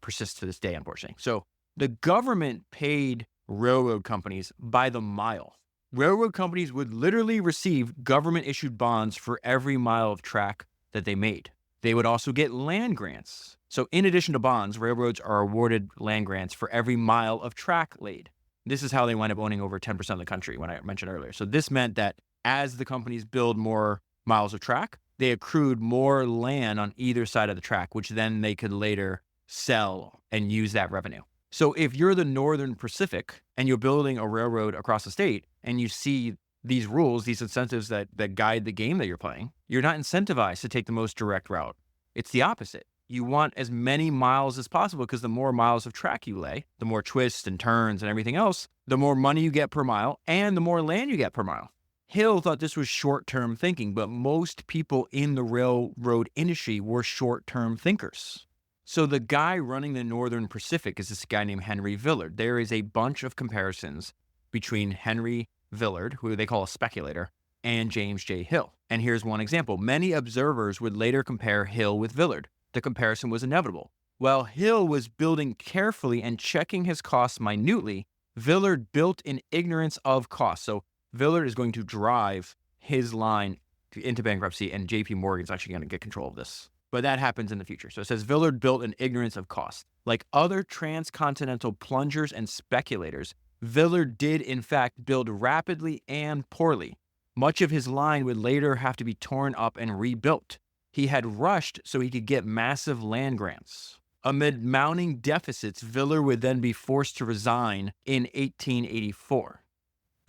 persists to this day, unfortunately. So the government paid railroad companies by the mile. Railroad companies would literally receive government-issued bonds for every mile of track that they made. They would also get land grants. So in addition to bonds, railroads are awarded land grants for every mile of track laid. This is how they wind up owning over 10% of the country, when I mentioned earlier. So this meant that as the companies build more miles of track, they accrued more land on either side of the track, which then they could later sell and use that revenue. So if you're the Northern Pacific and you're building a railroad across the state and you see these rules, these incentives that guide the game that you're playing, you're not incentivized to take the most direct route. It's the opposite. You want as many miles as possible because the more miles of track you lay, the more twists and turns and everything else, the more money you get per mile and the more land you get per mile. Hill thought this was short-term thinking, but most people in the railroad industry were short-term thinkers. So the guy running the Northern Pacific is this guy named Henry Villard. There is a bunch of comparisons between Henry Villard, who they call a speculator, and James J. Hill. And here's one example. Many observers would later compare Hill with Villard. The comparison was inevitable. While Hill was building carefully and checking his costs minutely, Villard built in ignorance of costs. So Villard is going to drive his line into bankruptcy, and JP Morgan's actually going to get control of this. But that happens in the future. So it says Villard built in ignorance of cost. Like other transcontinental plungers and speculators, Villard did in fact build rapidly and poorly. Much of his line would later have to be torn up and rebuilt. He had rushed so he could get massive land grants. Amid mounting deficits, Villard would then be forced to resign in 1884.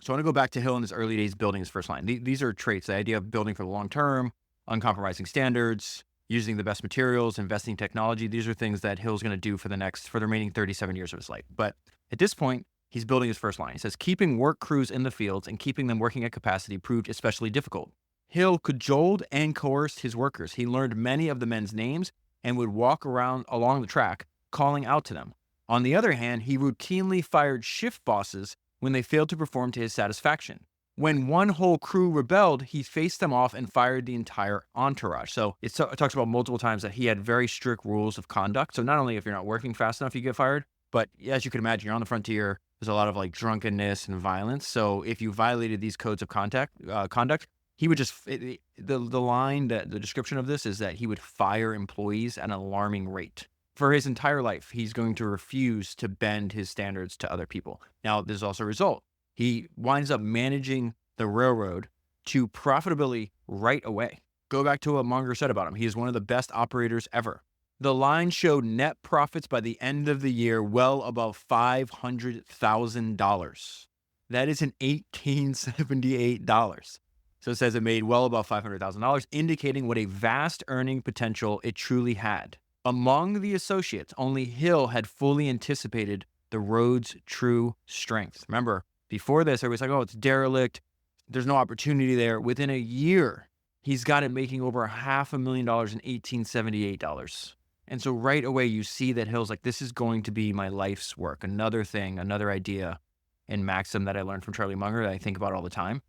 So I want to go back to Hill in his early days building his first line. These are traits, the idea of building for the long term, uncompromising standards, using the best materials, investing in technology. These are things that Hill's going to do for the remaining 37 years of his life. But at this point, he's building his first line. He says, keeping work crews in the fields and keeping them working at capacity proved especially difficult. Hill cajoled and coerced his workers. He learned many of the men's names and would walk around along the track, calling out to them. On the other hand, he routinely fired shift bosses when they failed to perform to his satisfaction. When one whole crew rebelled, he faced them off and fired the entire entourage. So it talks about multiple times that he had very strict rules of conduct. So not only if you're not working fast enough, you get fired, but as you can imagine, you're on the frontier. There's a lot of like drunkenness and violence. So if you violated these codes of conduct, he would just, the description of this is that he would fire employees at an alarming rate. For his entire life, he's going to refuse to bend his standards to other people. Now, there's also a result. He winds up managing the railroad to profitability right away. Go back to what Munger said about him. He is one of the best operators ever. The line showed net profits by the end of the year well above $500,000. That is in $1878. So it says it made well above $500,000, indicating what a vast earning potential it truly had. Among the associates, only Hill had fully anticipated the road's true strength. Remember, before this, everybody's like, oh, it's derelict. There's no opportunity there. Within a year, he's got it making over $500,000 in $1878. And so right away, you see that Hill's like, this is going to be my life's work. Another thing, another idea and maxim that I learned from Charlie Munger that I think about all the time.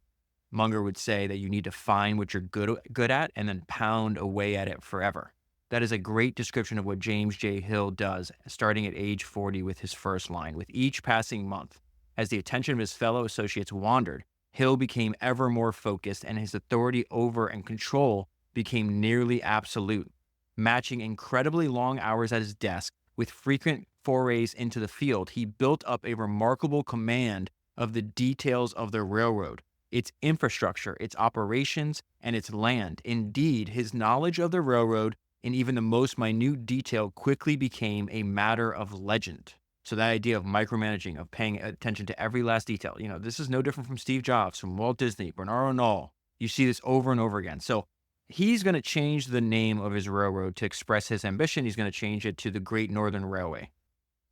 Munger would say that you need to find what you're good at and then pound away at it forever. That is a great description of what James J. Hill does, starting at age 40 with his first line. With each passing month, as the attention of his fellow associates wandered, Hill became ever more focused and his authority over and control became nearly absolute. Matching incredibly long hours at his desk with frequent forays into the field, he built up a remarkable command of the details of the railroad, its infrastructure, its operations, and its land. Indeed, his knowledge of the railroad in even the most minute detail quickly became a matter of legend. So that idea of micromanaging, of paying attention to every last detail, this is no different from Steve Jobs, from Walt Disney, Bernard Arnault. You see this over and over again. So he's going to change the name of his railroad to express his ambition. He's going to change it to the Great Northern Railway.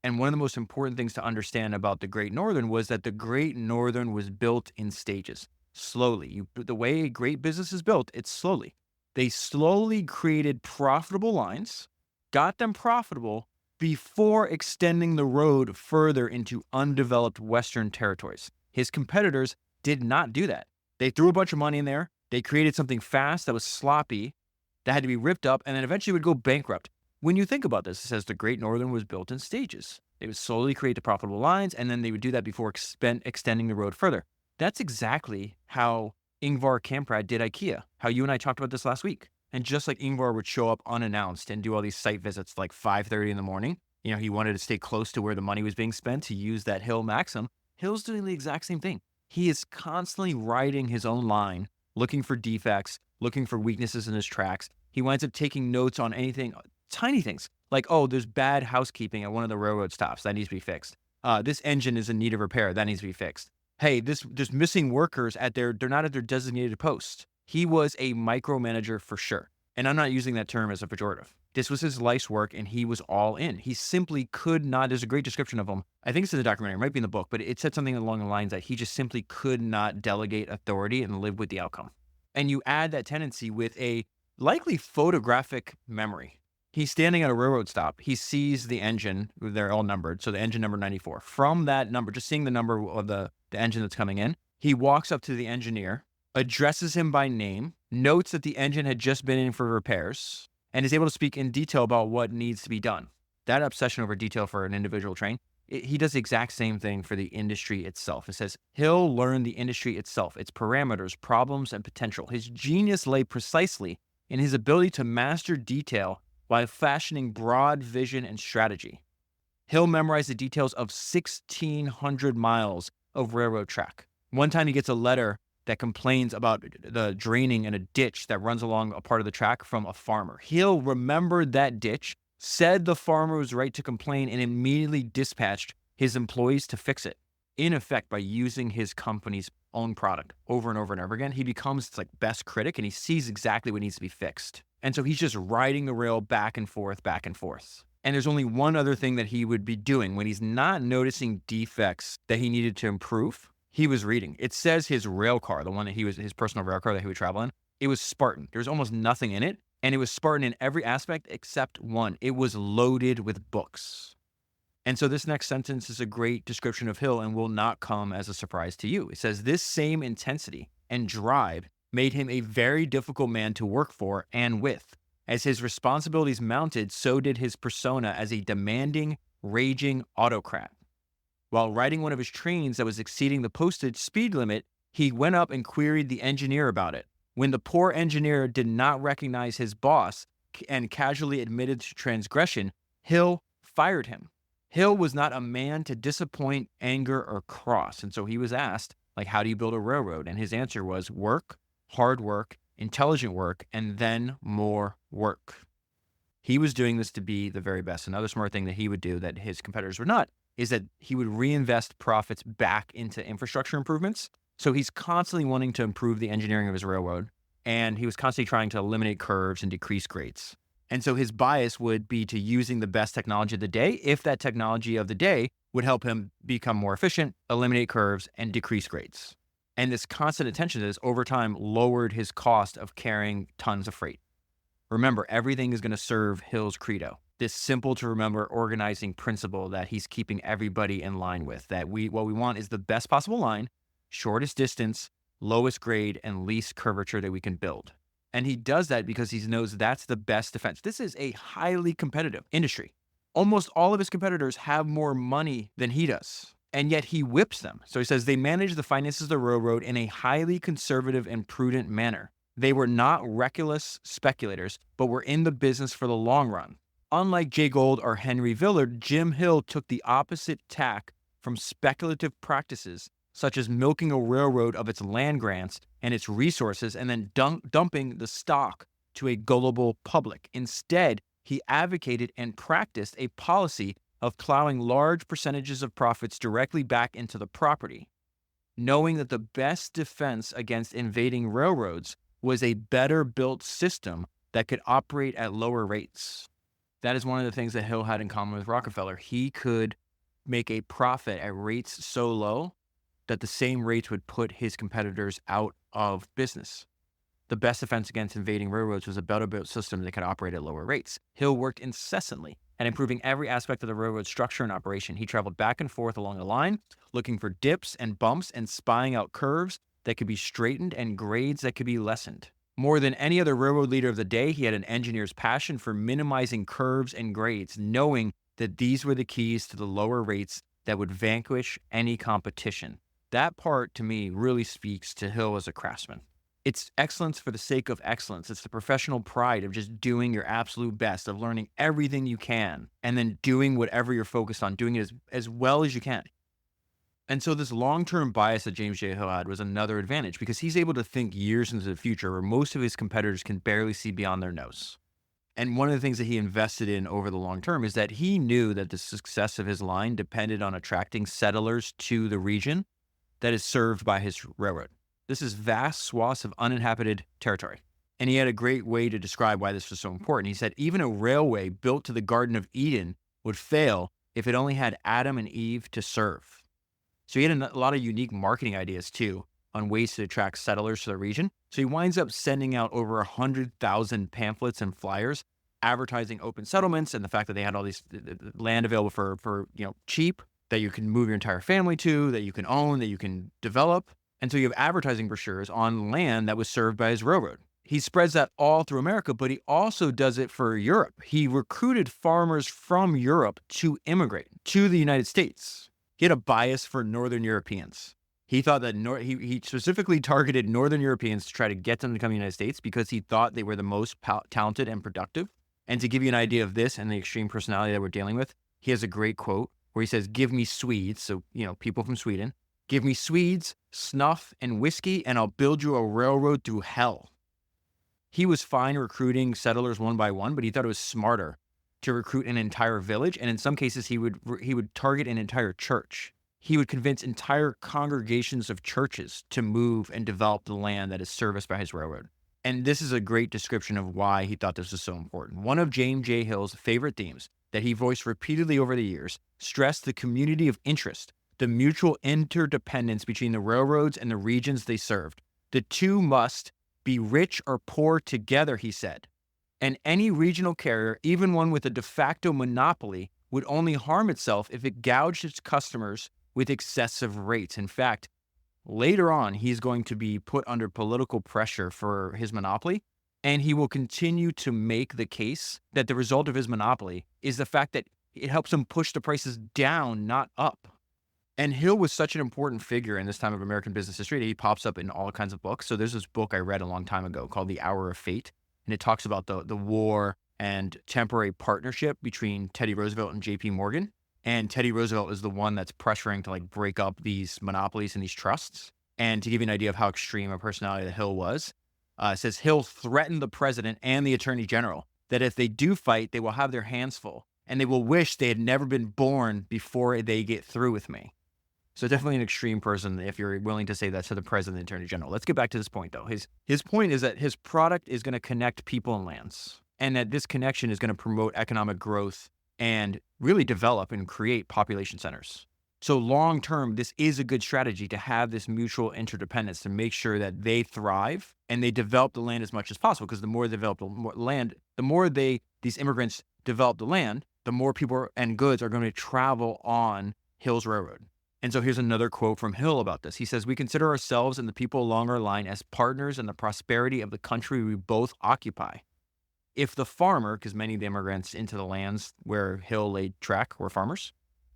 And one of the most important things to understand about the Great Northern was that the Great Northern was built in stages, slowly. The way a great business is built, it's slowly. They slowly created profitable lines, got them profitable before extending the road further into undeveloped Western territories. His competitors did not do that. They threw a bunch of money in there. They created something fast that was sloppy, that had to be ripped up, and then eventually would go bankrupt. When you think about this, it says the Great Northern was built in stages. They would slowly create the profitable lines, and then they would do that before extending the road further. That's exactly how Ingvar Kamprad did IKEA, how you and I talked about this last week. And just like Ingvar would show up unannounced and do all these site visits like 5:30 in the morning, he wanted to stay close to where the money was being spent to use that Hill maxim. Hill's doing the exact same thing. He is constantly writing his own line, looking for defects, looking for weaknesses in his tracks. He winds up taking notes on anything, tiny things like, oh, there's bad housekeeping at one of the railroad stops. That needs to be fixed. This engine is in need of repair. That needs to be fixed. Hey, there's missing workers they're not at their designated post. He was a micromanager for sure. And I'm not using that term as a pejorative. This was his life's work, and he was all in. He simply could not. There's a great description of him. I think it's in the documentary. It might be in the book, but it said something along the lines that he just simply could not delegate authority and live with the outcome. And you add that tendency with a likely photographic memory. He's standing at a railroad stop. He sees the engine. They're all numbered. So the engine number 94. From that number, just seeing the number of the engine that's coming in, he walks up to the engineer, addresses him by name, notes that the engine had just been in for repairs, and is able to speak in detail about what needs to be done. That obsession over detail for an individual train, he does the exact same thing for the industry itself. It says he'll learn the industry itself, its parameters, problems, and potential. His genius lay precisely in his ability to master detail while fashioning broad vision and strategy. Hill memorized the details of 1,600 miles of railroad track. One time he gets a letter that complains about the draining in a ditch that runs along a part of the track from a farmer. Hill remembered that ditch, said the farmer was right to complain, and immediately dispatched his employees to fix it. In effect, by using his company's own product over and over and over again, he becomes its best critic, and he sees exactly what needs to be fixed. And so he's just riding the rail back and forth, back and forth. And there's only one other thing that he would be doing when he's not noticing defects that he needed to improve. He was reading. It says his rail car, the one that his personal rail car that he would travel in, it was Spartan. There was almost nothing in it. And it was Spartan in every aspect except one. It was loaded with books. And so this next sentence is a great description of Hill and will not come as a surprise to you. It says, this same intensity and drive made him a very difficult man to work for and with. As his responsibilities mounted, so did his persona as a demanding, raging autocrat. While riding one of his trains that was exceeding the posted speed limit, he went up and queried the engineer about it. When the poor engineer did not recognize his boss and casually admitted to transgression, Hill fired him. Hill was not a man to disappoint, anger, or cross. And so he was asked, how do you build a railroad? And his answer was work, hard work, intelligent work, and then more work. He was doing this to be the very best. Another smart thing that he would do that his competitors were not is that he would reinvest profits back into infrastructure improvements. So he's constantly wanting to improve the engineering of his railroad, and he was constantly trying to eliminate curves and decrease grades. And so his bias would be to using the best technology of the day if that technology of the day would help him become more efficient, eliminate curves, and decrease grades. And this constant attention to this over time lowered his cost of carrying tons of freight. Remember, everything is going to serve Hill's credo. This simple to remember organizing principle that he's keeping everybody in line with, that what we want is the best possible line, shortest distance, lowest grade, and least curvature that we can build. And he does that because he knows that's the best defense. This is a highly competitive industry. Almost all of his competitors have more money than he does, and yet he whips them. So he says they manage the finances of the railroad in a highly conservative and prudent manner. They were not reckless speculators, but were in the business for the long run. Unlike Jay Gould or Henry Villard, Jim Hill took the opposite tack from speculative practices, such as milking a railroad of its land grants and its resources and then dumping the stock to a gullible public. Instead, he advocated and practiced a policy of plowing large percentages of profits directly back into the property, knowing that the best defense against invading railroads was a better built system that could operate at lower rates. That is one of the things that Hill had in common with Rockefeller. He could make a profit at rates so low that the same rates would put his competitors out of business. The best defense against invading railroads was a better built system that could operate at lower rates. Hill worked incessantly at improving every aspect of the railroad structure and operation. He traveled back and forth along the line, looking for dips and bumps and spying out curves, that could be straightened and grades that could be lessened. More than any other railroad leader of the day, he had an engineer's passion for minimizing curves and grades, knowing that these were the keys to the lower rates that would vanquish any competition. That part, to me, really speaks to Hill as a craftsman. It's excellence for the sake of excellence. It's the professional pride of just doing your absolute best, of learning everything you can, and then doing whatever you're focused on, doing it as well as you can. And so this long-term bias that James J. Hill had was another advantage because he's able to think years into the future where most of his competitors can barely see beyond their nose. And one of the things that he invested in over the long term is that he knew that the success of his line depended on attracting settlers to the region that is served by his railroad. This is vast swaths of uninhabited territory. And he had a great way to describe why this was so important. He said, even a railway built to the Garden of Eden would fail if it only had Adam and Eve to serve. So he had a lot of unique marketing ideas too on ways to attract settlers to the region. So he winds up sending out over 100,000 pamphlets and flyers advertising open settlements and the fact that they had all these land available for cheap that you can move your entire family to, that you can own, that you can develop. And so you have advertising brochures on land that was served by his railroad. He spreads that all through America, but he also does it for Europe. He recruited farmers from Europe to immigrate to the United States. He had a bias for Northern Europeans. He thought that he specifically targeted Northern Europeans to try to get them to come to the United States because he thought they were the most talented and productive. And to give you an idea of this and the extreme personality that we're dealing with, he has a great quote where he says, "Give me Swedes," so, people from Sweden, "give me Swedes, snuff, and whiskey, and I'll build you a railroad through hell." He was fine recruiting settlers one by one, but he thought it was smarter to recruit an entire village. And in some cases, he would target an entire church. He would convince entire congregations of churches to move and develop the land that is serviced by his railroad. And this is a great description of why he thought this was so important. One of James J. Hill's favorite themes that he voiced repeatedly over the years stressed the community of interest, the mutual interdependence between the railroads and the regions they served. The two must be rich or poor together, he said. And any regional carrier, even one with a de facto monopoly, would only harm itself if it gouged its customers with excessive rates. In fact, later on, he's going to be put under political pressure for his monopoly, and he will continue to make the case that the result of his monopoly is the fact that it helps him push the prices down, not up. And Hill was such an important figure in this time of American business history that he pops up in all kinds of books. So there's this book I read a long time ago called The Hour of Fate, and it talks about the war and temporary partnership between Teddy Roosevelt and J.P. Morgan. And Teddy Roosevelt is the one that's pressuring to break up these monopolies and these trusts. And to give you an idea of how extreme a personality that Hill was, it says Hill threatened the president and the attorney general that if they do fight, they will have their hands full and they will wish they had never been born before they get through with me. So definitely an extreme person if you're willing to say that to the president and attorney general. Let's get back to this point though. His point is that his product is going to connect people and lands, and that this connection is going to promote economic growth and really develop and create population centers. So long term, this is a good strategy to have this mutual interdependence to make sure that they thrive and they develop the land as much as possible. Because the more they develop the land, the more these immigrants develop the land, the more people and goods are going to travel on Hill's railroad. And so here's another quote from Hill about this. He says, "We consider ourselves and the people along our line as partners in the prosperity of the country we both occupy. If the farmer," because many of the immigrants into the lands where Hill laid track were farmers.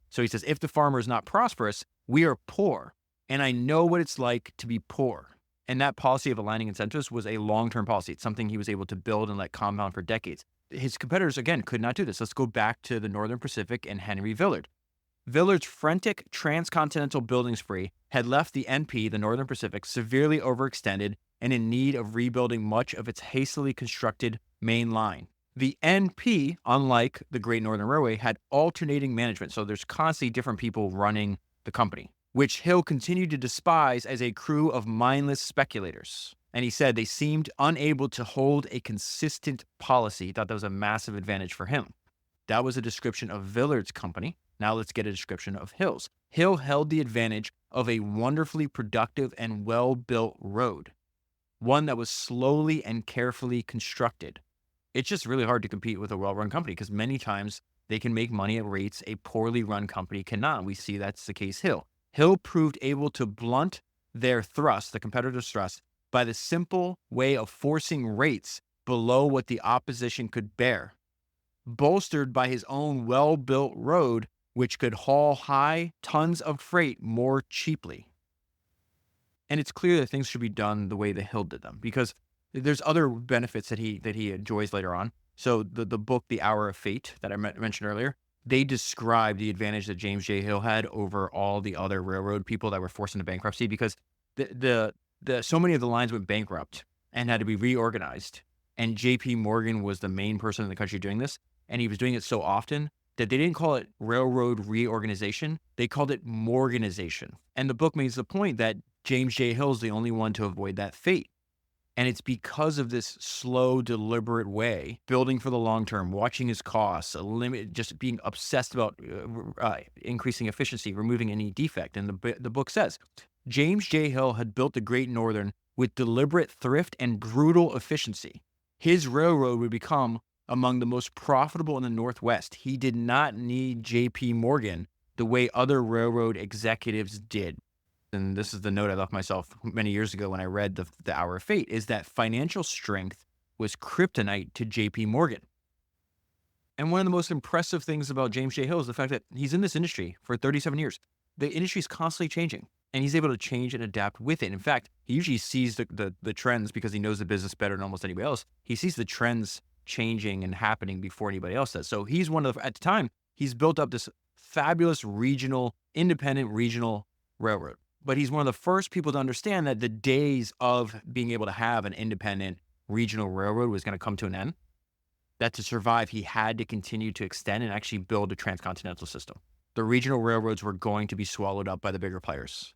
So he says, "if the farmer is not prosperous, we are poor. And I know what it's like to be poor." And that policy of aligning incentives was a long-term policy. It's something he was able to build and let compound for decades. His competitors, again, could not do this. Let's go back to the Northern Pacific and Henry Villard. Villard's frantic transcontinental building spree had left the NP, the Northern Pacific, severely overextended and in need of rebuilding much of its hastily constructed main line. The NP, unlike the Great Northern Railway, had alternating management, so there's constantly different people running the company, which Hill continued to despise as a crew of mindless speculators. And he said they seemed unable to hold a consistent policy. He thought that was a massive advantage for him. That was a description of Villard's company. Now let's get a description of Hill's. Hill held the advantage of a wonderfully productive and well-built road, one that was slowly and carefully constructed. It's just really hard to compete with a well-run company because many times they can make money at rates a poorly run company cannot. We see that's the case Hill. Hill proved able to blunt their thrust, the competitor's thrust, by the simple way of forcing rates below what the opposition could bear, bolstered by his own well-built road, which could haul high tons of freight more cheaply. And it's clear that things should be done the way that Hill did them, because there's other benefits that he enjoys later on. So the book, The Hour of Fate, that I mentioned earlier, they describe the advantage that James J. Hill had over all the other railroad people that were forced into bankruptcy, because so many of the lines went bankrupt and had to be reorganized. And J.P. Morgan was the main person in the country doing this, and he was doing it so often that they didn't call it railroad reorganization. They called it Morganization. And the book makes the point that James J. Hill is the only one to avoid that fate. And it's because of this slow, deliberate way, building for the long term, watching his costs, just being obsessed about increasing efficiency, removing any defect. And the book says, James J. Hill had built the Great Northern with deliberate thrift and brutal efficiency. His railroad would become among the most profitable in the Northwest. He did not need J.P. Morgan the way other railroad executives did. And this is the note I left myself many years ago when I read the Hour of Fate, is that financial strength was kryptonite to J.P. Morgan. And one of the most impressive things about James J. Hill is the fact that he's in this industry for 37 years. The industry is constantly changing, and he's able to change and adapt with it. In fact, he usually sees the trends because he knows the business better than almost anybody else. He sees the trends changing and happening before anybody else does. So he's at the time, he's built up this fabulous independent regional railroad. But he's one of the first people to understand that the days of being able to have an independent regional railroad was going to come to an end. That to survive, he had to continue to extend and actually build a transcontinental system. The regional railroads were going to be swallowed up by the bigger players.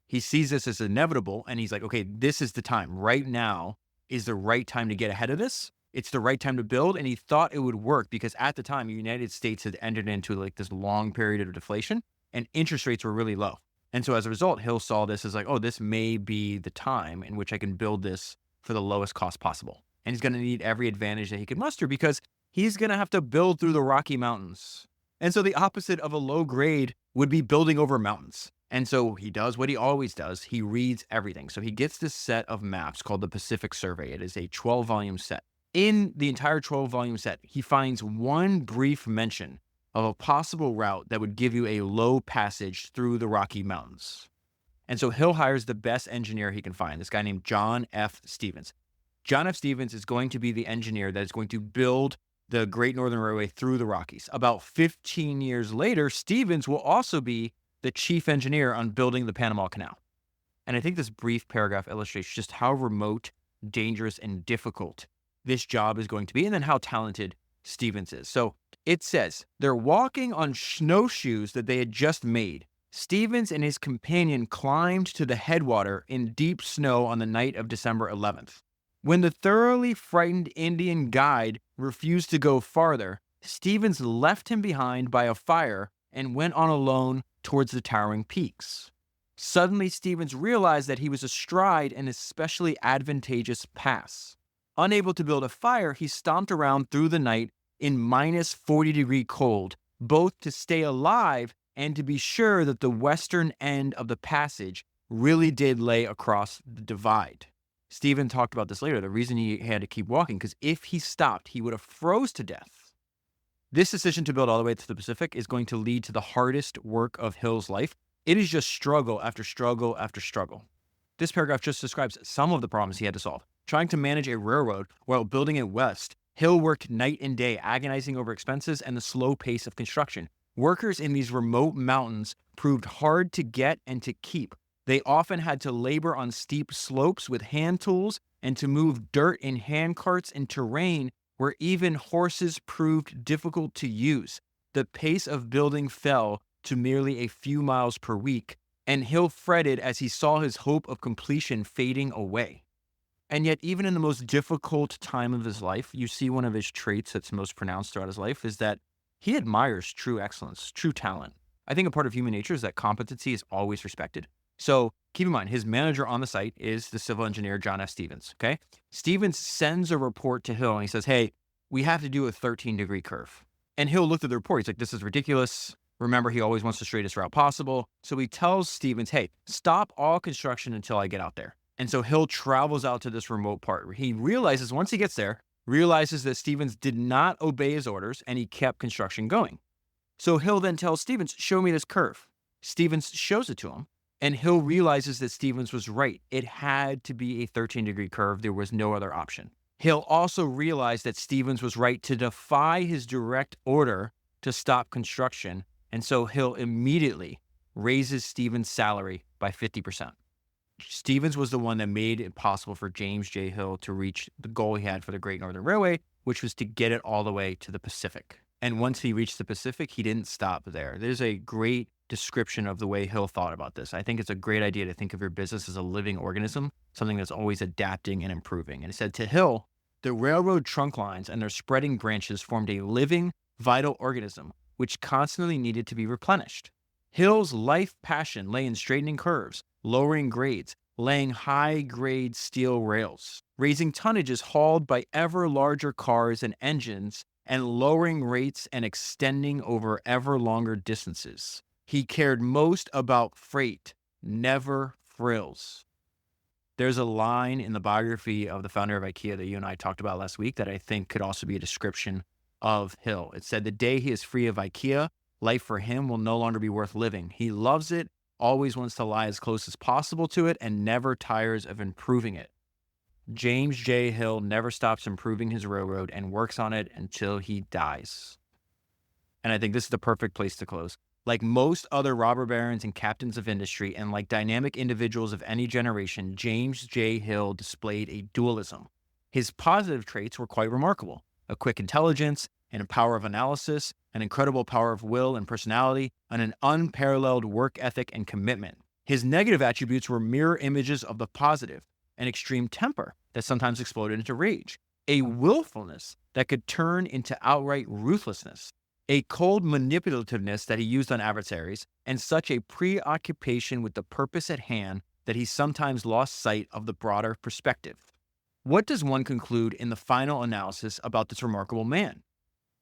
He sees this as inevitable, and he's like, okay, this is the time. Right now is the right time to get ahead of this. It's the right time to build, and he thought it would work because at the time, the United States had entered into like this long period of deflation, and interest rates were really low. And so as a result, Hill saw this as like, oh, this may be the time in which I can build this for the lowest cost possible. And he's going to need every advantage that he could muster because he's going to have to build through the Rocky Mountains. And so the opposite of a low grade would be building over mountains. And so he does what he always does. He reads everything. So he gets this set of maps called the Pacific Survey. It is a 12-volume set. In the entire 12-volume set, he finds one brief mention of a possible route that would give you a low passage through the Rocky Mountains. And so Hill hires the best engineer he can find, this guy named John F. Stevens. John F. Stevens is going to be the engineer that is going to build the Great Northern Railway through the Rockies. About 15 years later, Stevens will also be the chief engineer on building the Panama Canal. And I think this brief paragraph illustrates just how remote, dangerous, and difficult this job is going to be, and then how talented Stevens is. So it says, they're walking on snowshoes that they had just made. Stevens and his companion climbed to the headwater in deep snow on the night of December 11th. When the thoroughly frightened Indian guide refused to go farther, Stevens left him behind by a fire and went on alone towards the towering peaks. Suddenly, Stevens realized that he was astride an especially advantageous pass. Unable to build a fire, he stomped around through the night in minus 40-degree cold, both to stay alive and to be sure that the western end of the passage really did lay across the divide. Stephen talked about this later. The reason he had to keep walking, because if he stopped, he would have froze to death. This decision to build all the way to the Pacific is going to lead to the hardest work of Hill's life. It is just struggle after struggle after struggle. This paragraph just describes some of the problems he had to solve. Trying to manage a railroad while building it west, Hill worked night and day, agonizing over expenses and the slow pace of construction. Workers in these remote mountains proved hard to get and to keep. They often had to labor on steep slopes with hand tools and to move dirt in hand carts in terrain where even horses proved difficult to use. The pace of building fell to merely a few miles per week, and Hill fretted as he saw his hope of completion fading away. And yet, even in the most difficult time of his life, you see one of his traits that's most pronounced throughout his life is that he admires true excellence, true talent. I think a part of human nature is that competency is always respected. So keep in mind, his manager on the site is the civil engineer, John F. Stevens, okay? Stevens sends a report to Hill and he says, hey, we have to do a 13-degree curve. And Hill looked at the report. He's like, this is ridiculous. Remember, he always wants the straightest route possible. So he tells Stevens, hey, stop all construction until I get out there. And so Hill travels out to this remote part. He realizes once he gets there, realizes that Stevens did not obey his orders and he kept construction going. So Hill then tells Stevens, show me this curve. Stevens shows it to him, and Hill realizes that Stevens was right. It had to be a 13-degree curve. There was no other option. Hill also realized that Stevens was right to defy his direct order to stop construction, and so Hill immediately raises Stevens' salary by 50%. Stevens was the one that made it possible for James J. Hill to reach the goal he had for the Great Northern Railway, which was to get it all the way to the Pacific. And once he reached the Pacific, he didn't stop there. There's a great description of the way Hill thought about this. I think it's a great idea to think of your business as a living organism, something that's always adapting and improving. And he said to Hill, the railroad trunk lines and their spreading branches formed a living, vital organism, which constantly needed to be replenished. Hill's life passion lay in straightening curves, lowering grades, laying high-grade steel rails, raising tonnages hauled by ever larger cars and engines, and lowering rates and extending over ever longer distances. He cared most about freight, never frills. There's a line in the biography of the founder of IKEA that you and I talked about last week that I think could also be a description of Hill. It said, the day he is free of IKEA, life for him will no longer be worth living. He loves it, always wants to lie as close as possible to it, and never tires of improving it. James J. Hill never stops improving his railroad and works on it until he dies. And I think this is the perfect place to close. Like most other robber barons and captains of industry, and like dynamic individuals of any generation, James J. Hill displayed a dualism. His positive traits were quite remarkable: a quick intelligence, and a power of analysis, an incredible power of will and personality, and an unparalleled work ethic and commitment. His negative attributes were mirror images of the positive: an extreme temper that sometimes exploded into rage, a willfulness that could turn into outright ruthlessness, a cold manipulativeness that he used on adversaries, and such a preoccupation with the purpose at hand that he sometimes lost sight of the broader perspective. What does one conclude in the final analysis about this remarkable man?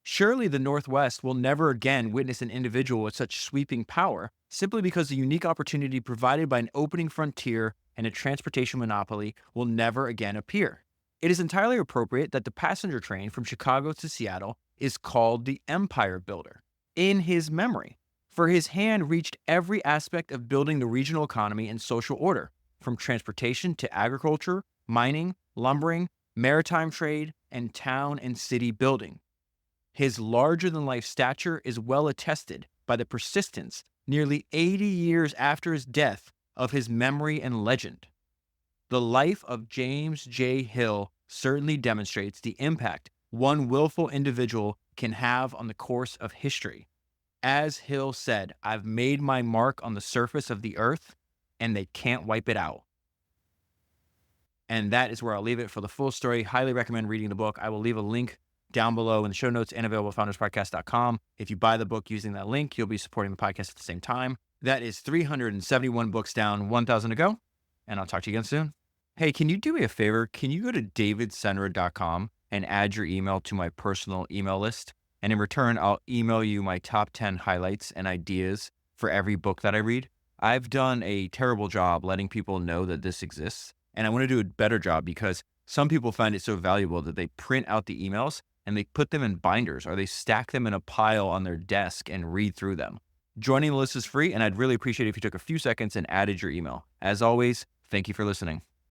Surely the Northwest will never again witness an individual with such sweeping power, simply because the unique opportunity provided by an opening frontier and a transportation monopoly will never again appear. It is entirely appropriate that the passenger train from Chicago to Seattle is called the Empire Builder, in his memory, for his hand reached every aspect of building the regional economy and social order, from transportation to agriculture, mining, lumbering, maritime trade, and town and city building. His larger-than-life stature is well attested by the persistence, nearly 80 years after his death, of his memory and legend. The life of James J. Hill certainly demonstrates the impact one willful individual can have on the course of history. As Hill said, I've made my mark on the surface of the earth, and they can't wipe it out. And that is where I'll leave it for the full story. Highly recommend reading the book. I will leave a link down below in the show notes and available at founderspodcast.com. If you buy the book using that link, you'll be supporting the podcast at the same time. That is 371 books down, 1,000 to go. And I'll talk to you again soon. Hey, can you do me a favor? Can you go to davidsenra.com and add your email to my personal email list? And in return, I'll email you my top 10 highlights and ideas for every book that I read. I've done a terrible job letting people know that this exists. And I want to do a better job because some people find it so valuable that they print out the emails and they put them in binders or they stack them in a pile on their desk and read through them. Joining the list is free, and I'd really appreciate it if you took a few seconds and added your email. As always, thank you for listening.